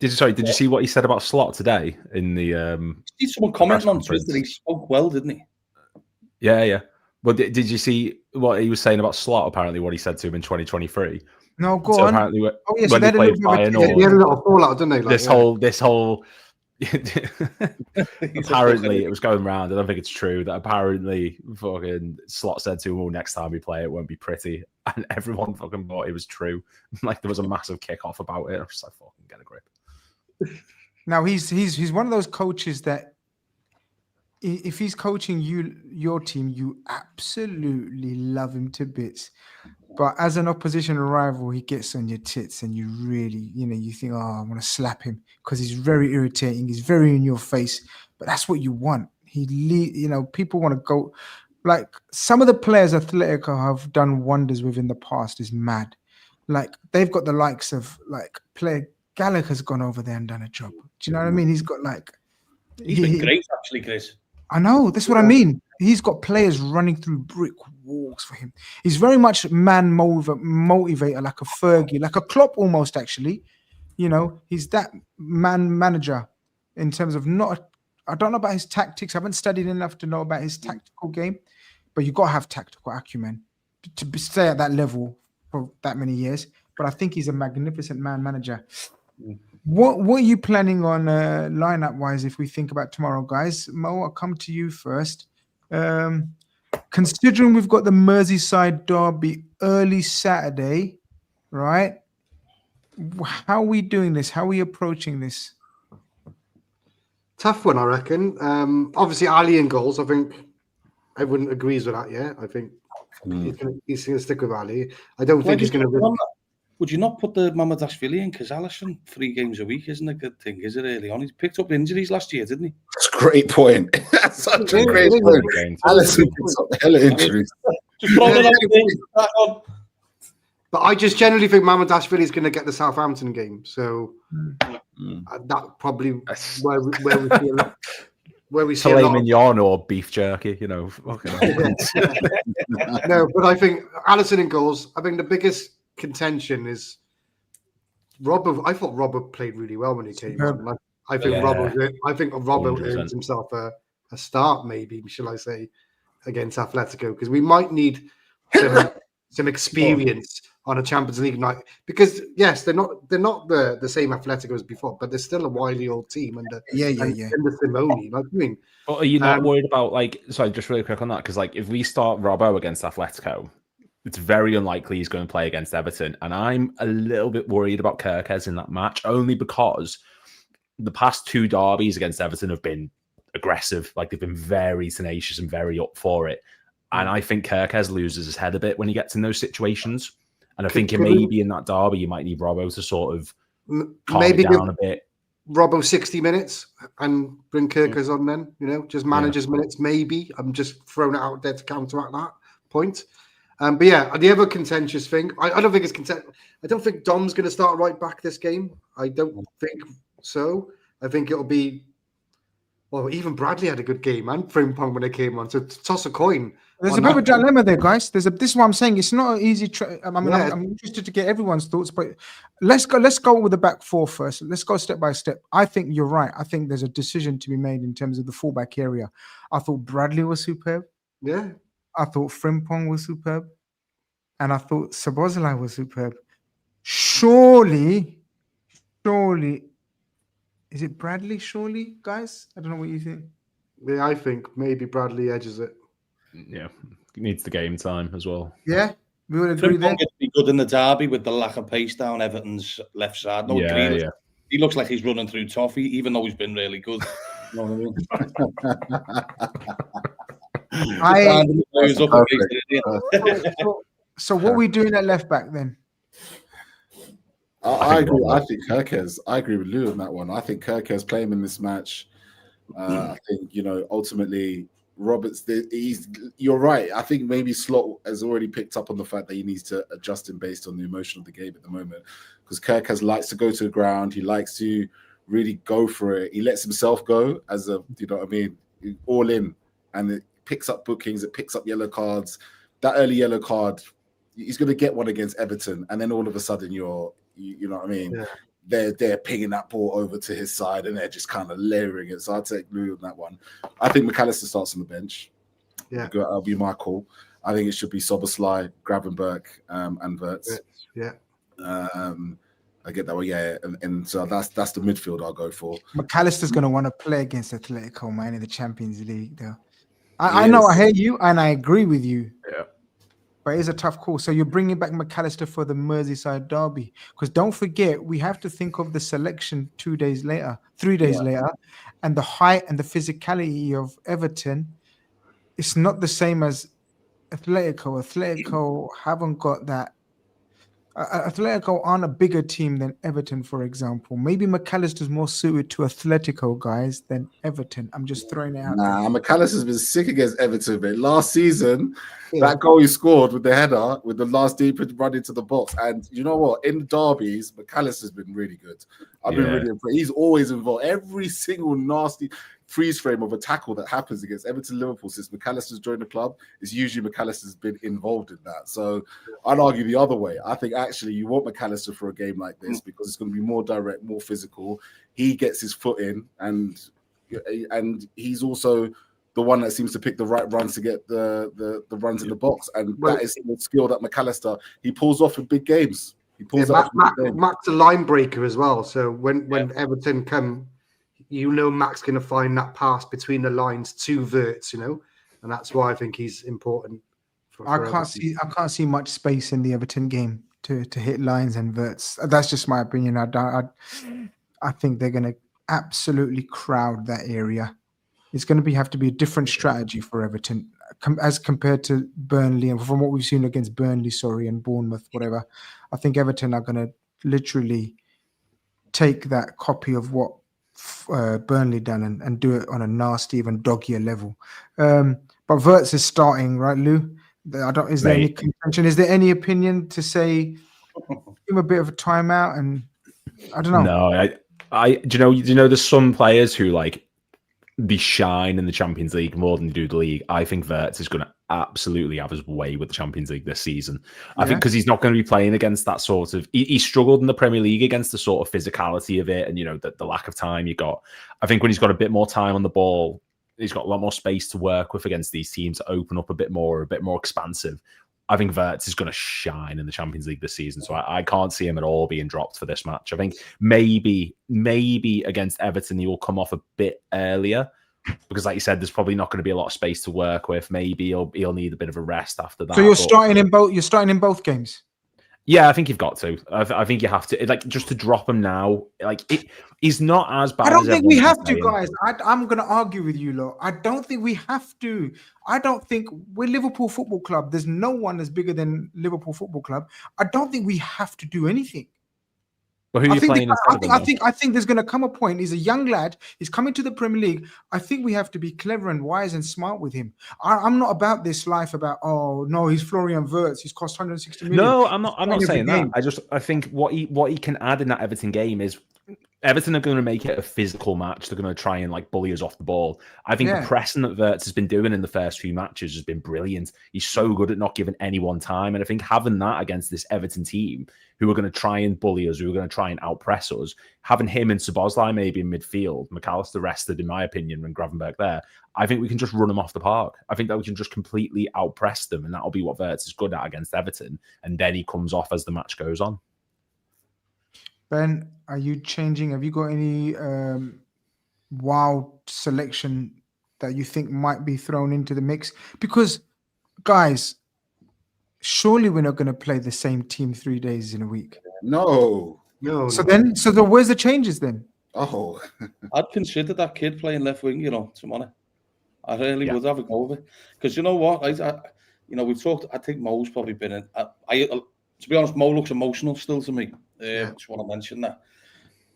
you see what he said about Slot today in the... See someone commenting on Twitter. He spoke well, didn't he? Yeah. Well, did you see what he was saying about Slot, apparently, what he said to him in 2023? No, go on. Apparently, when they played Bayern, he had a little fallout, didn't they? Like, this whole apparently it was going around. I don't think it's true that apparently fucking Slot said to him, "Well, next time we play, it won't be pretty," and everyone fucking thought it was true. Like there was a massive kickoff about it. I was just like, "Fucking get a grip." Now he's one of those coaches that if he's coaching your team, you absolutely love him to bits. But as an opposition rival, he gets on your tits and you really, you think, oh, I want to slap him because he's very irritating. He's very in your face. But that's what you want. People want to go. Like some of the players Atletico have done wonders with in the past is mad. Like they've got the likes of like player Gallagher's gone over there and done a job. Do you know what I mean? He's got like... He's been great, actually, Chris. I know. That's what I mean. He's got players running through brick walls for him. He's very much man motivator, like a Fergie, like a Klopp almost, actually. He's that manager in terms of I don't know about his tactics. I haven't studied enough to know about his tactical game, but you've got to have tactical acumen to stay at that level for that many years. But I think he's a magnificent manager. What are you planning on lineup-wise if we think about tomorrow, guys? Mo, I'll come to you first. Considering we've got the Merseyside derby early Saturday, right? How are we doing this? How are we approaching this? Tough one, I reckon. Obviously, Ali in goals. I think everyone agrees with that, yeah? I think he's going to stick with Ali. I don't think he's going to... Would you not put the Mamardashvili in? Because Alisson 3 games a week isn't a good thing, is it, early on? He's picked up injuries last year, didn't he? That's a great point. That's such a great point. Alisson picks up hella injuries. But I just generally think Mamardashvili is going to get the Southampton game. So that probably where we see filet mignon or beef jerky, No, but I think Alisson in goals. I think the biggest contention is Robbo. I thought Robbo played really well when he came on. I think Robbo earns himself a start, maybe, shall I say, against Atletico, because we might need some experience on a Champions League night, because yes, they're not the same Atletico as before, but they're still a wily old team under Simone. Like, I mean, but are you not worried about, like, sorry, just really quick on that, because like if we start Robbo against Atletico, it's very unlikely he's going to play against Everton, and I'm a little bit worried about Kirkes in that match, only because the past 2 derbies against Everton have been aggressive, like they've been very tenacious and very up for it. And I think Kirkes loses his head a bit when he gets in those situations. And I think maybe in that derby, you might need Robbo to sort of calm it down a bit. Robbo 60 minutes and bring Kirkes on then, just manage his minutes, maybe. I'm just throwing it out there to counteract that point. But yeah, the other contentious thing, I don't think it's I don't think Dom's going to start right back this game. I don't think so. I think it'll be, well, even Bradley had a good game, and Frimpong when they came on. So toss a coin. There's a bit of a dilemma there, guys. This is what I'm saying. It's not an easy. I'm interested to get everyone's thoughts, but let's go with the back 4 first. Let's go step by step. I think you're right. I think there's a decision to be made in terms of the fullback area. I thought Bradley was superb. Yeah. I thought Frimpong was superb, and I thought Szoboszlai was superb. Surely, is it Bradley? Surely, guys. I don't know what you think. Yeah, I think maybe Bradley edges it. Yeah, he needs the game time as well. Yeah, we would agree there. He'd be good in the derby with the lack of pace down Everton's left side. He looks like he's running through toffee, even though he's been really good. You know what I mean? So what are we doing at left back then? I agree. I think Kirkes. I agree with Lou on that one. I think Kirkes playing in this match. I think ultimately Roberts. You're right. I think maybe Slot has already picked up on the fact that he needs to adjust him based on the emotion of the game at the moment. Because Kirkes likes to go to the ground. He likes to really go for it. He lets himself go as a all in, and it picks up bookings. It picks up yellow cards. That early yellow card, he's going to get one against Everton, and then all of a sudden you know what I mean? Yeah. They're pinging that ball over to his side, and they're just kind of layering it. So I'll take Lou on that one. I think McAllister starts on the bench. Yeah, that'll be my call. I think it should be Szoboszlai, Gravenberch, and Wirtz. Yeah. I get that one. Yeah, and so that's the midfield I'll go for. McAllister's going to want to play against Atletico, man, in the Champions League, though. I know, I hear you, and I agree with you. Yeah. But it's a tough call. So you're bringing back McAllister for the Merseyside derby. Because don't forget, we have to think of the selection 3 days later, and the height and the physicality of Everton. It's not the same as Atletico. Atletico haven't got that. Atletico aren't a bigger team than Everton, for example. Maybe McAllister's more suited to Atletico guys than Everton. I'm just throwing it out. Nah, McAllister's been sick against Everton, but last season, that goal he scored with the header, with the last deep run into the box. And you know what? In the derbies, McAllister's been really good. I've been really impressed. He's always involved. Every single nasty freeze frame of a tackle that happens against Everton Liverpool since McAllister's joined the club is usually McAllister's been involved in that. So I'd argue the other way. I think actually you want McAllister for a game like this because it's going to be more direct, more physical. He gets his foot in, and he's also the one that seems to pick the right runs to get the runs in the box, and that is the skill that McAllister he pulls off in big games. He pulls off. Mac's a line breaker as well. So when Everton come, Mac's going to find that pass between the lines to Wirtz, and that's why I think he's important. I can't see much space in the Everton game to hit lines and Wirtz. That's just my opinion. I think they're going to absolutely crowd that area. It's going to have to be a different strategy for Everton as compared to Burnley, and from what we've seen against Burnley, and Bournemouth, whatever. I think Everton are going to literally take that copy of what Burnley done and do it on a nasty, even doggier level. But Wirtz is starting, right, Lou? Is there any contention? Is there any opinion to say give him a bit of a timeout? And I don't know. No, do you know there's some players who they shine in the Champions League more than they do the league. I think Wirtz is going to absolutely have his way with the Champions League this season. I think because he's not going to be playing against that sort of... He struggled in the Premier League against the sort of physicality of it and, the lack of time you got. I think when he's got a bit more time on the ball, he's got a lot more space to work with against these teams to open up a bit more expansive. I think Wirtz is going to shine in the Champions League this season. So I can't see him at all being dropped for this match. I think maybe against Everton, he will come off a bit earlier because, like you said, there's probably not going to be a lot of space to work with. Maybe he'll need a bit of a rest after that. So you're starting in both. You're starting in both games. Yeah, I think you've got to. I think you have to. Like, just to drop him now, like he's not as bad. I don't as think we have to, saying. guys. I'm going to argue with you, lot. I don't think we have to. I don't think we're Liverpool Football Club. There's no one that's bigger than Liverpool Football Club. I don't think we have to do anything. But who are you playing instead of him? I think there's going to come a point. He's a young lad. He's coming to the Premier League. I think we have to be clever and wise and smart with him. I'm not about this life about, oh no, he's Florian Wirtz. He's cost 160 million. No, I'm not saying that. I think what he can add in that Everton game is Everton are going to make it a physical match. They're going to try and like bully us off the ball. I think the pressing that Wirtz has been doing in the first few matches has been brilliant. He's so good at not giving anyone time. And I think having that against this Everton team who are going to try and bully us, who are going to try and outpress us, having him and Szoboszlai maybe in midfield, McAllister rested, in my opinion, and Gravenberch there, I think we can just run them off the park. I think that we can just completely outpress them, and that'll be what Wirtz is good at against Everton. And then he comes off as the match goes on. Ben, are you changing? Have you got any wild selection that you think might be thrown into the mix? Because, guys, surely we're not going to play the same team 3 days in a week. No. So where's the changes then? Oh, I'd consider that kid playing left wing. Tomorrow, I really would have a go with it. Because you know what, we've talked. I think Mo's probably been in. To be honest, Mo looks emotional still to me. Just want to mention that.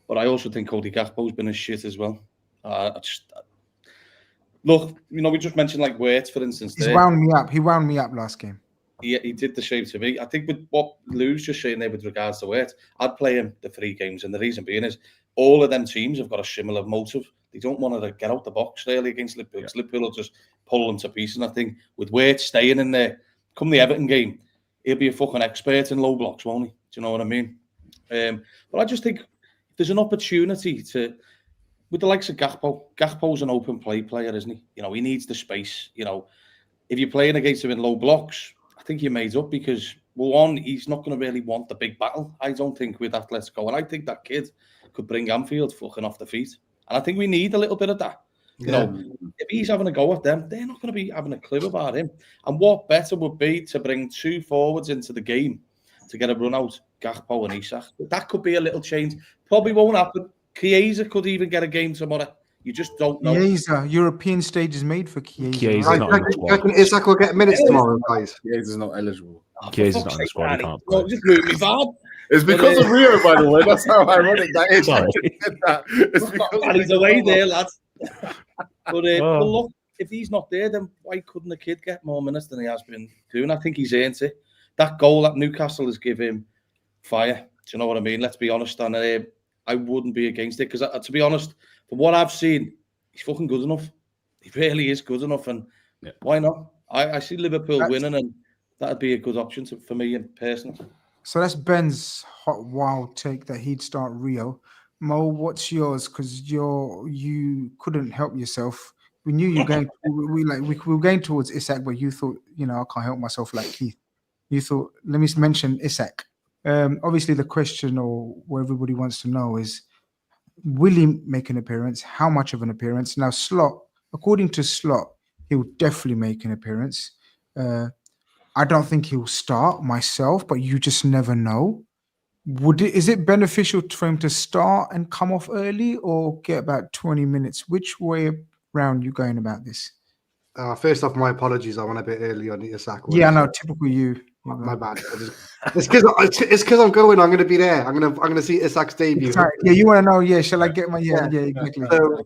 But I also think Cody Gakpo's been a shit as well. Look, we just mentioned like Wirtz, for instance. He wound me up last game. Yeah, he did the same to me. I think with what Lou's just saying there with regards to Wirtz, I'd play him the 3 games. And the reason being is all of them teams have got a similar motive. They don't want to get out the box really against Liverpool. Because Liverpool will just pull them to pieces. And I think with Wirtz staying in there, come the Everton game, he'll be a fucking expert in low blocks, won't he? Do you know what I mean? But I just think there's an opportunity with the likes of Gakpo. Gakpo's an open play player, isn't he? He needs the space. If you're playing against him in low blocks, I think you're made up because, well, one, he's not going to really want the big battle, I don't think, with Atletico. And I think that kid could bring Anfield fucking off the feet. And I think we need a little bit of that. If he's having a go at them, they're not going to be having a clue about him. And what better would be to bring 2 forwards into the game to get a run out, Gakpo and Isak. That could be a little change. Probably won't happen. Chiesa could even get a game tomorrow. You just don't know. Chiesa, European stage is made for Chiesa. Chiesa's not in the squad. Reckon Isak will get minutes tomorrow, guys. Chiesa's not eligible. Chiesa's not in the squad. He can't play. Just move me bad. It's because of Rio, by the way. That's how ironic that is. Sorry. It's because He's away there, lads. But look, if he's not there, then why couldn't the kid get more minutes than he has been doing? I think he's earned it. That goal at Newcastle has given him fire. Do you know what I mean? Let's be honest. And I wouldn't be against it because, to be honest, from what I've seen, he's fucking good enough. He really is good enough. And why not? I see Liverpool winning, and that'd be a good option for me personally. So that's Ben's hot wild take that he'd start Rio. Mo, what's yours? Because you couldn't help yourself. We knew you were going. we were going towards Isak, but you thought, I can't help myself like Keith. You thought, let me mention Isak. Obviously, the question or what everybody wants to know is, will he make an appearance? How much of an appearance? Now, according to Slot, he'll definitely make an appearance. I don't think he'll start myself, but you just never know. Is it beneficial for him to start and come off early or get about 20 minutes? Which way around you going about this? First off, my apologies. I went a bit early on the Isak. Yeah, no, typical you. My bad. It's because I'm going. I'm going to be there. I'm going to see Isak's debut. Exactly. Yeah, you want to know? Yeah, shall I get my? Yeah, exactly. So,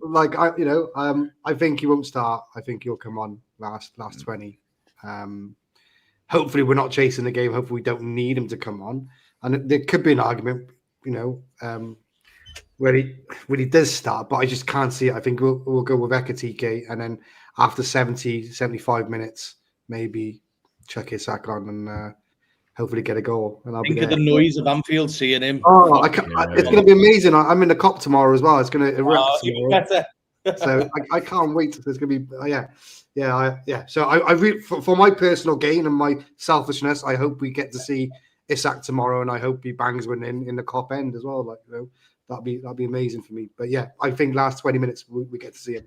I think he won't start. I think he'll come on last 20. Hopefully, we're not chasing the game. Hopefully, we don't need him to come on. And there could be an argument, where he does start, but I just can't see it. I think we'll go with Ekitike, and then after 70, 75 minutes, maybe chuck Isak on and hopefully get a goal. And I'll think be of the noise of Anfield seeing him. Oh, it's going to be amazing. I'm in the COP tomorrow as well. It's going to erupt tomorrow. Better. So I can't wait. There's going to be, So I for my personal gain and my selfishness, I hope we get to see Isak tomorrow, and I hope he bangs one in the cop end as well. Like, you know, that'd be amazing for me. But yeah, I think last 20 minutes we get to see him.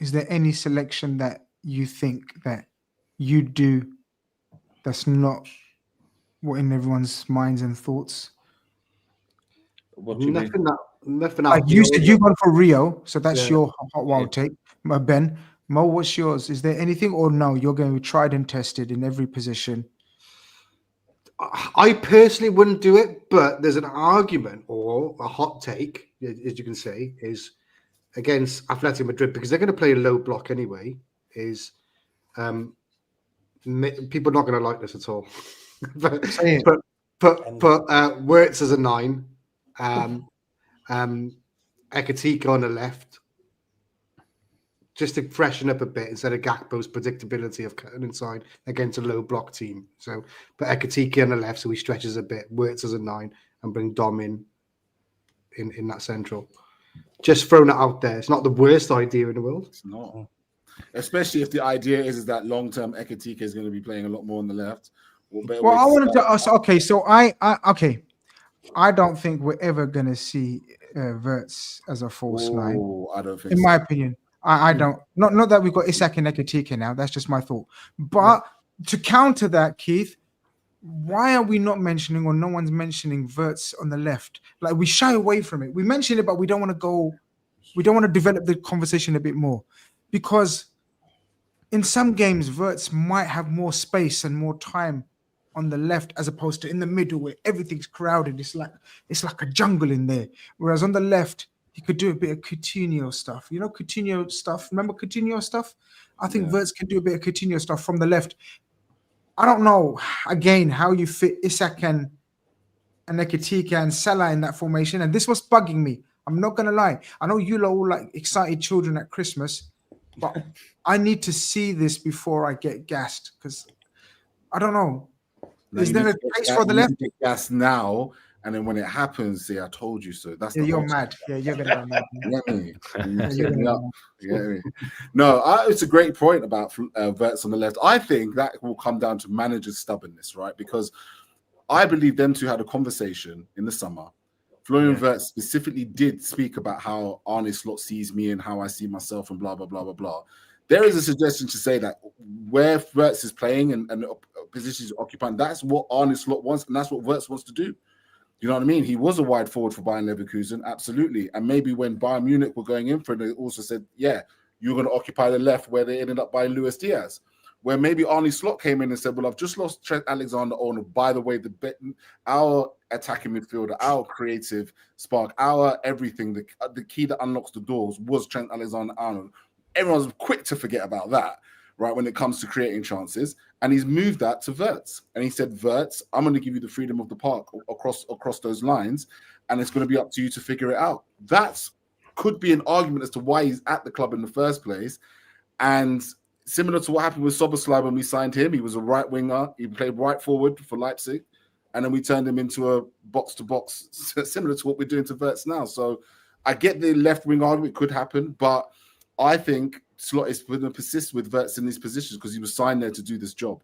Is there any selection that you think that you do that's not what in everyone's minds and thoughts? What do you mean? Nothing Like out you the said, you've gone for Rio, so that's Yeah. your hot wild take. Ben, Mo, what's yours? Is there anything, or no? You're going to be tried and tested in every position. I personally wouldn't do it, but there's an argument or a hot take, as you can say, is against Atletico Madrid because they're going to play a low block anyway. Is people are not going to like this at all? but Wirtz as a 9, Ekatike on the left, just to freshen up a bit instead of Gakpo's predictability of cutting inside against a low block team. So, but Ekatike on the left, so he stretches a bit. Wirtz as a 9 and bring Dom in that central. Just throwing it out there. It's not the worst idea in the world. It's not. Especially if the idea is that long-term Ekatike is going to be playing a lot more on the left. Well, I wanted to ask, okay, so I don't think we're ever going to see Wirtz as a false 9. I don't think in my opinion. I don't. Not that we've got Isak and Ekatike now. That's just my thought. But to counter that, Keith, why are we not mentioning, or no one's mentioning Wirtz on the left? Like, we shy away from it. We mention it, but we don't want to go. We don't want to develop the conversation a bit more, because in some games, Wirtz might have more space and more time on the left as opposed to in the middle where everything's crowded. It's like a jungle in there. Whereas on the left, he could do a bit of Coutinho stuff. You know, Coutinho stuff. Remember Coutinho stuff? I think Wirtz can do a bit of Coutinho stuff from the left. I don't know, again, how you fit Isak and Ekatike and Salah in that formation. And this was bugging me. I'm not going to lie. I know you lot all like excited children at Christmas, but I need to see this before I get gassed, because I don't know. Is there a place for the left? Gas now, and then when it happens, say, I told you so. That's you're mad. Yeah, you're gonna be mad. No, it's a great point about Wirtz on the left. I think that will come down to manager's stubbornness, right? Because I believe them two had a conversation in the summer. Florian Wirtz specifically did speak about how Arne Slot sees me and how I see myself and blah, blah, blah, blah, blah. There is a suggestion to say that where Wirtz is playing and the positions occupying, that's what Arne Slot wants, and that's what Wirtz wants to do. You know what I mean? He was a wide forward for Bayern Leverkusen, absolutely. And maybe when Bayern Munich were going in for it, they also said, yeah, you're going to occupy the left, where they ended up buying Luis Diaz. Where maybe Arne Slot came in and said, well, I've just lost Trent Alexander-Arnold. By the way, our attacking midfielder, our creative spark, our everything, the key that unlocks the doors was Trent Alexander-Arnold. Everyone's quick to forget about that, right, when it comes to creating chances. And he's moved that to Wirtz. And he said, Wirtz, I'm going to give you the freedom of the park across those lines, and it's going to be up to you to figure it out. That could be an argument as to why he's at the club in the first place. And similar to what happened with Szoboszlai when we signed him, he was a right winger. He played right forward for Leipzig. And then we turned him into a box-to-box, similar to what we're doing to Wirtz now. So I get the left wing argument could happen, but I think Slot is going to persist with Wirtz in these positions because he was signed there to do this job.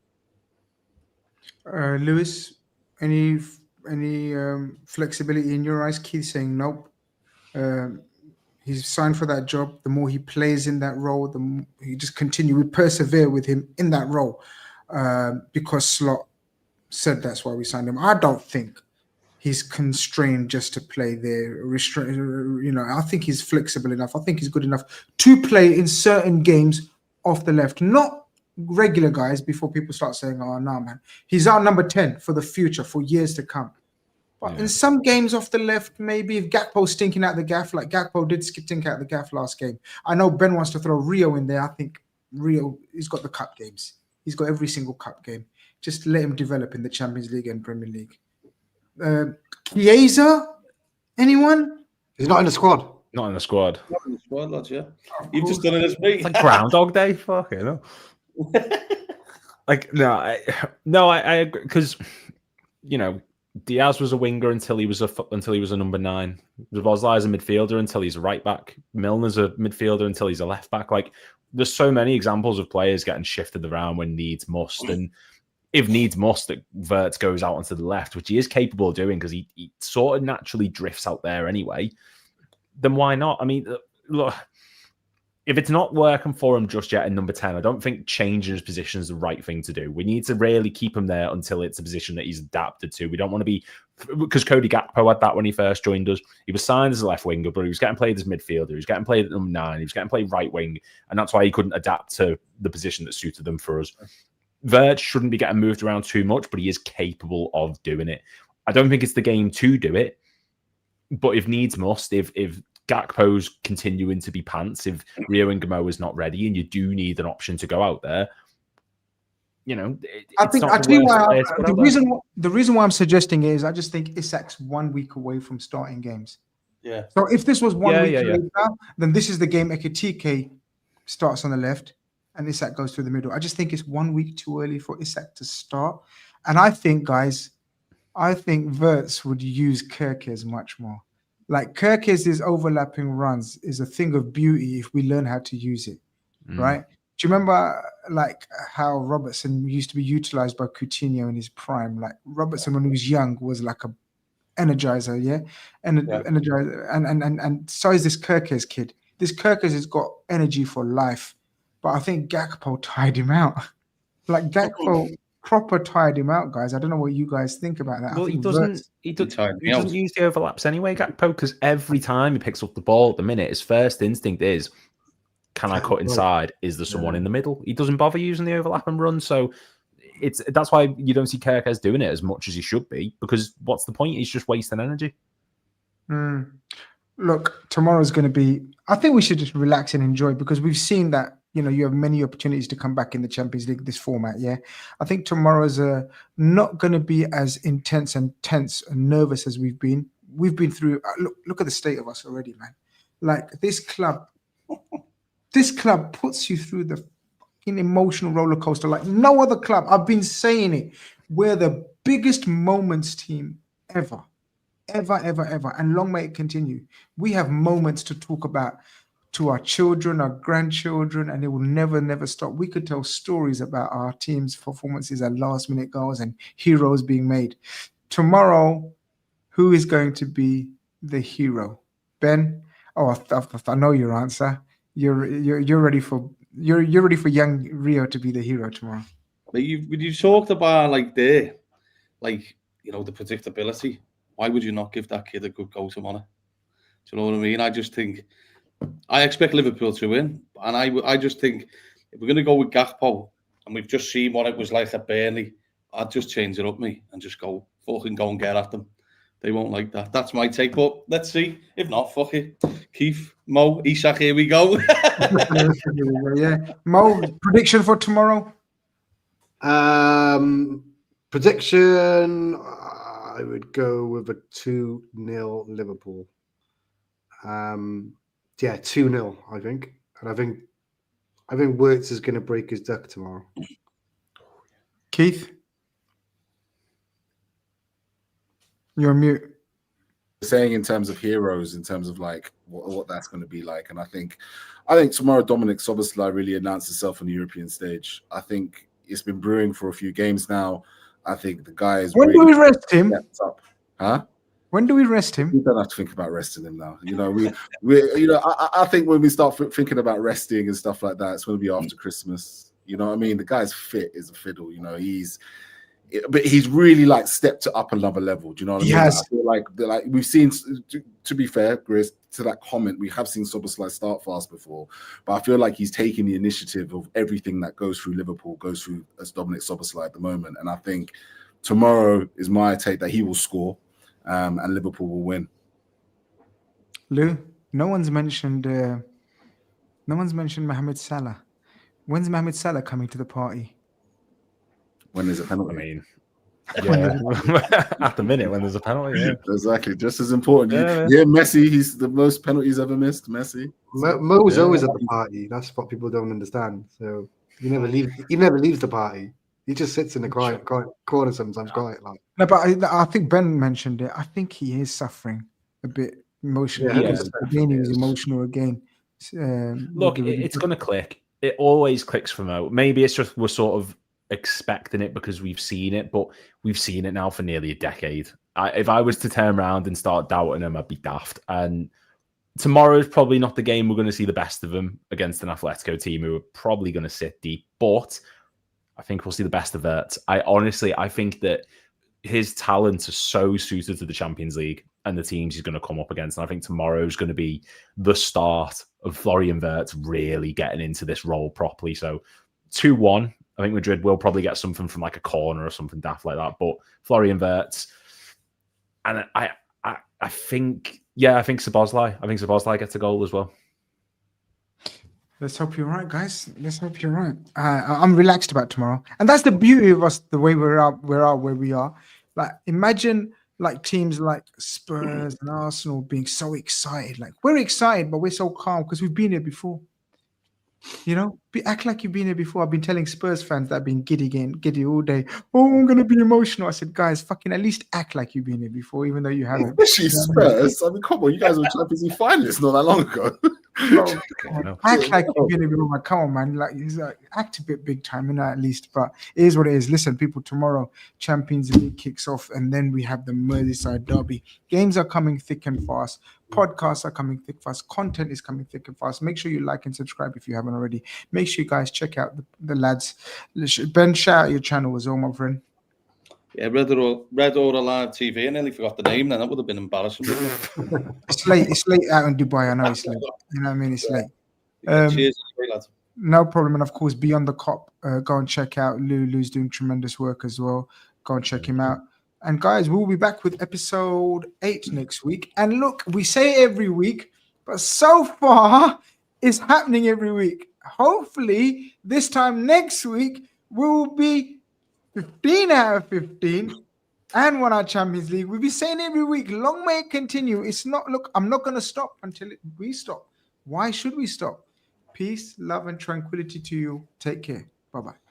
Lewis, any flexibility in your eyes? Keith saying nope. He's signed for that job. The more he plays in that role, the more he just continue. We persevere with him in that role because Slot said that's why we signed him. I don't think he's constrained just to play there. I think he's flexible enough. I think he's good enough to play in certain games off the left, not regular guys. Before people start saying, "Oh no, man, he's our number 10 for the future, for years to come." But in some games off the left, maybe if Gakpo's stinking out the gaff, like Gakpo did stink out the gaff last game. I know Ben wants to throw Rio in there. I think Rio, he's got the cup games. He's got every single cup game. Just let him develop in the Champions League and Premier League. Chiesa? Anyone? He's not in the squad. Not in the squad. Not in the squad, lads, yeah. You've just done it as me. It's like Groundhog Day. Fuck it, no. I agree, because Diaz was a winger until he was a number 9. Vozlai's a midfielder until he's a right back. Milner's a midfielder until he's a left back. Like, there's so many examples of players getting shifted around when needs must. And if needs must, that Wirtz goes out onto the left, which he is capable of doing because he sort of naturally drifts out there anyway, then why not? I mean, look, if it's not working for him just yet in number 10, I don't think changing his position is the right thing to do. We need to really keep him there until it's a position that he's adapted to. We don't want to be, because Cody Gakpo had that when he first joined us. He was signed as a left winger, but he was getting played as midfielder. He was getting played at number 9. He was getting played right wing. And that's why he couldn't adapt to the position that suited them for us. Wirtz shouldn't be getting moved around too much, but he is capable of doing it. I don't think it's the game to do it, but if needs must, if Gakpo's continuing to be pants, if Rio and Gamo is not ready and you do need an option to go out there, you know, I think I tell you why the reason why I'm suggesting is I just think Isak's 1 week away from starting games. Yeah. So if this was 1 week later, then this is the game Ekitike starts on the left and Isak goes through the middle. I just think it's 1 week too early for Isak to start. And I think, guys, Wirtz would use Kerkez much more. Like Kerkez's overlapping runs is a thing of beauty if we learn how to use it, right? Do you remember like how Robertson used to be utilized by Coutinho in his prime? Like Robertson when he was young was like a energizer, energizer, and so is this Kerkez kid. This Kerkez has got energy for life, but I think Gakpo tired him out. Like Gakpo proper tired him out, guys. I don't know what you guys think about that. Well, he doesn't use the overlaps anyway, Gakpo, because every time he picks up the ball at the minute, his first instinct is, can I cut inside? Is there someone in the middle? He doesn't bother using the overlap and run. So that's why you don't see Kerkez doing it as much as he should be, because what's the point? He's just wasting energy. Look, tomorrow's going to be, I think we should just relax and enjoy, because we've seen that, you know, you have many opportunities to come back in the Champions League, this format, yeah? I think tomorrow's not going to be as intense and tense and nervous as we've been. We've been through, look at the state of us already, man. Like, this club puts you through the fucking emotional roller coaster like no other club. I've been saying it. We're the biggest moments team ever. And long may it continue. We have moments to talk about to our children, our grandchildren, and it will never stop. We could tell stories about our team's performances and last-minute goals and heroes being made. Tomorrow, who is going to be the hero? Ben? Oh, I know your answer. You're ready for young Rio to be the hero tomorrow. But you talked about the predictability. Why would you not give that kid a good go tomorrow? Do you know what I mean? I expect Liverpool to win, and I just think if we're going to go with Gakpo, and we've just seen what it was like at Burnley, I'd just change it up, and just go and get at them. They won't like that. That's my take, but let's see. If not, fuck it. Keith, Mo, Isak, here we go. Yeah, Mo, prediction for tomorrow? Prediction, I would go with a 2-0 Liverpool. 2-0, I think. And I think Wirtz is going to break his duck tomorrow. Keith? You're on mute. Saying in terms of heroes, in terms of like what that's going to be like, and I think tomorrow Dominic Szoboszlai really announced himself on the European stage. I think it's been brewing for a few games now. I think the guy is. When do we rest him? Up. Huh? When do we rest him? We don't have to think about resting him now. You know, I think when we start thinking about resting and stuff like that, it's going to be after Christmas. You know what I mean? The guy's fit as a fiddle. You know, but he's really like stepped it up another level. Do you know what I mean? Yes. I feel like we've seen, to be fair, Grizz, to that comment, we have seen Szoboszlai start fast before, but I feel like he's taking the initiative of everything that goes through Liverpool, goes through as Dominic Szoboszlai at the moment. And I think tomorrow is my take that he will score and Liverpool will win. Lou, no one's mentioned Mohamed Salah. When's Mohamed Salah coming to the party? When there's a penalty. I mean, yeah. At the minute when there's a penalty, yeah. Exactly, just as important. Yeah, Messi, he's the most penalties ever missed. Messi. Mo's always at the party. That's what people don't understand. So he never leaves the party. He just sits in the quiet corner sometimes, quiet like. No, but I think Ben mentioned it. I think he is suffering a bit emotionally. Yeah, Again, he was emotional again. Look, it's going to click. it always clicks for Mo. Maybe it's just we're sort of expecting it because we've seen it, but we've seen it now for nearly a decade. If I was to turn around and start doubting him, I'd be daft. And tomorrow's probably not the game we're going to see the best of him against an Atletico team who are probably going to sit deep, but I think we'll see the best of Vert. I think that his talents are so suited to the Champions League and the teams he's going to come up against. And I think tomorrow's going to be the start of Florian Wirtz really getting into this role properly. So 2-1. I think Madrid will probably get something from like a corner or something daft like that. But Florian Wirtz, and I think Szoboszlai. I think Szoboszlai gets a goal as well. Let's hope you're right, guys. Let's hope you're right. I'm relaxed about tomorrow, and that's the beauty of us. The way where we are. Like, imagine like teams like Spurs and Arsenal being so excited. Like, we're excited, but we're so calm because we've been here before. You know, act like you've been here before. I've been telling Spurs fans that I've been giddy all day. Oh, I'm going to be emotional. I said, guys, fucking at least act like you've been here before, even though you haven't. Especially Spurs. I mean, come on, you guys were Champions League finalists not that long ago. Bro, act like you've been here before. Come on, man. Like, act a bit big time, you know, at least. But it is what it is. Listen, people, tomorrow Champions League kicks off, and then we have the Merseyside derby. Games are coming thick and fast. Podcasts are coming thick fast. Content is coming thick and fast. Make sure you like and subscribe if you haven't already. Make sure you guys check out the lads. Ben, shout out your channel as well, my friend. Yeah, Red Aura Live TV. I nearly forgot the name then. That would have been embarrassing. It's late out in Dubai. I know it's late. You know what I mean? It's late. Cheers, lads. No problem. And of course, Beyond the Cop. Go and check out Lou's doing tremendous work as well. Go and check him out. And guys, we'll be back with episode 8 next week. And look, we say it every week, but so far it's happening every week. Hopefully, this time next week, we'll be 15 out of 15 and won our Champions League. We'll be saying every week, long may it continue. It's not, look, I'm not going to stop until we stop. Why should we stop? Peace, love, and tranquility to you. Take care. Bye-bye.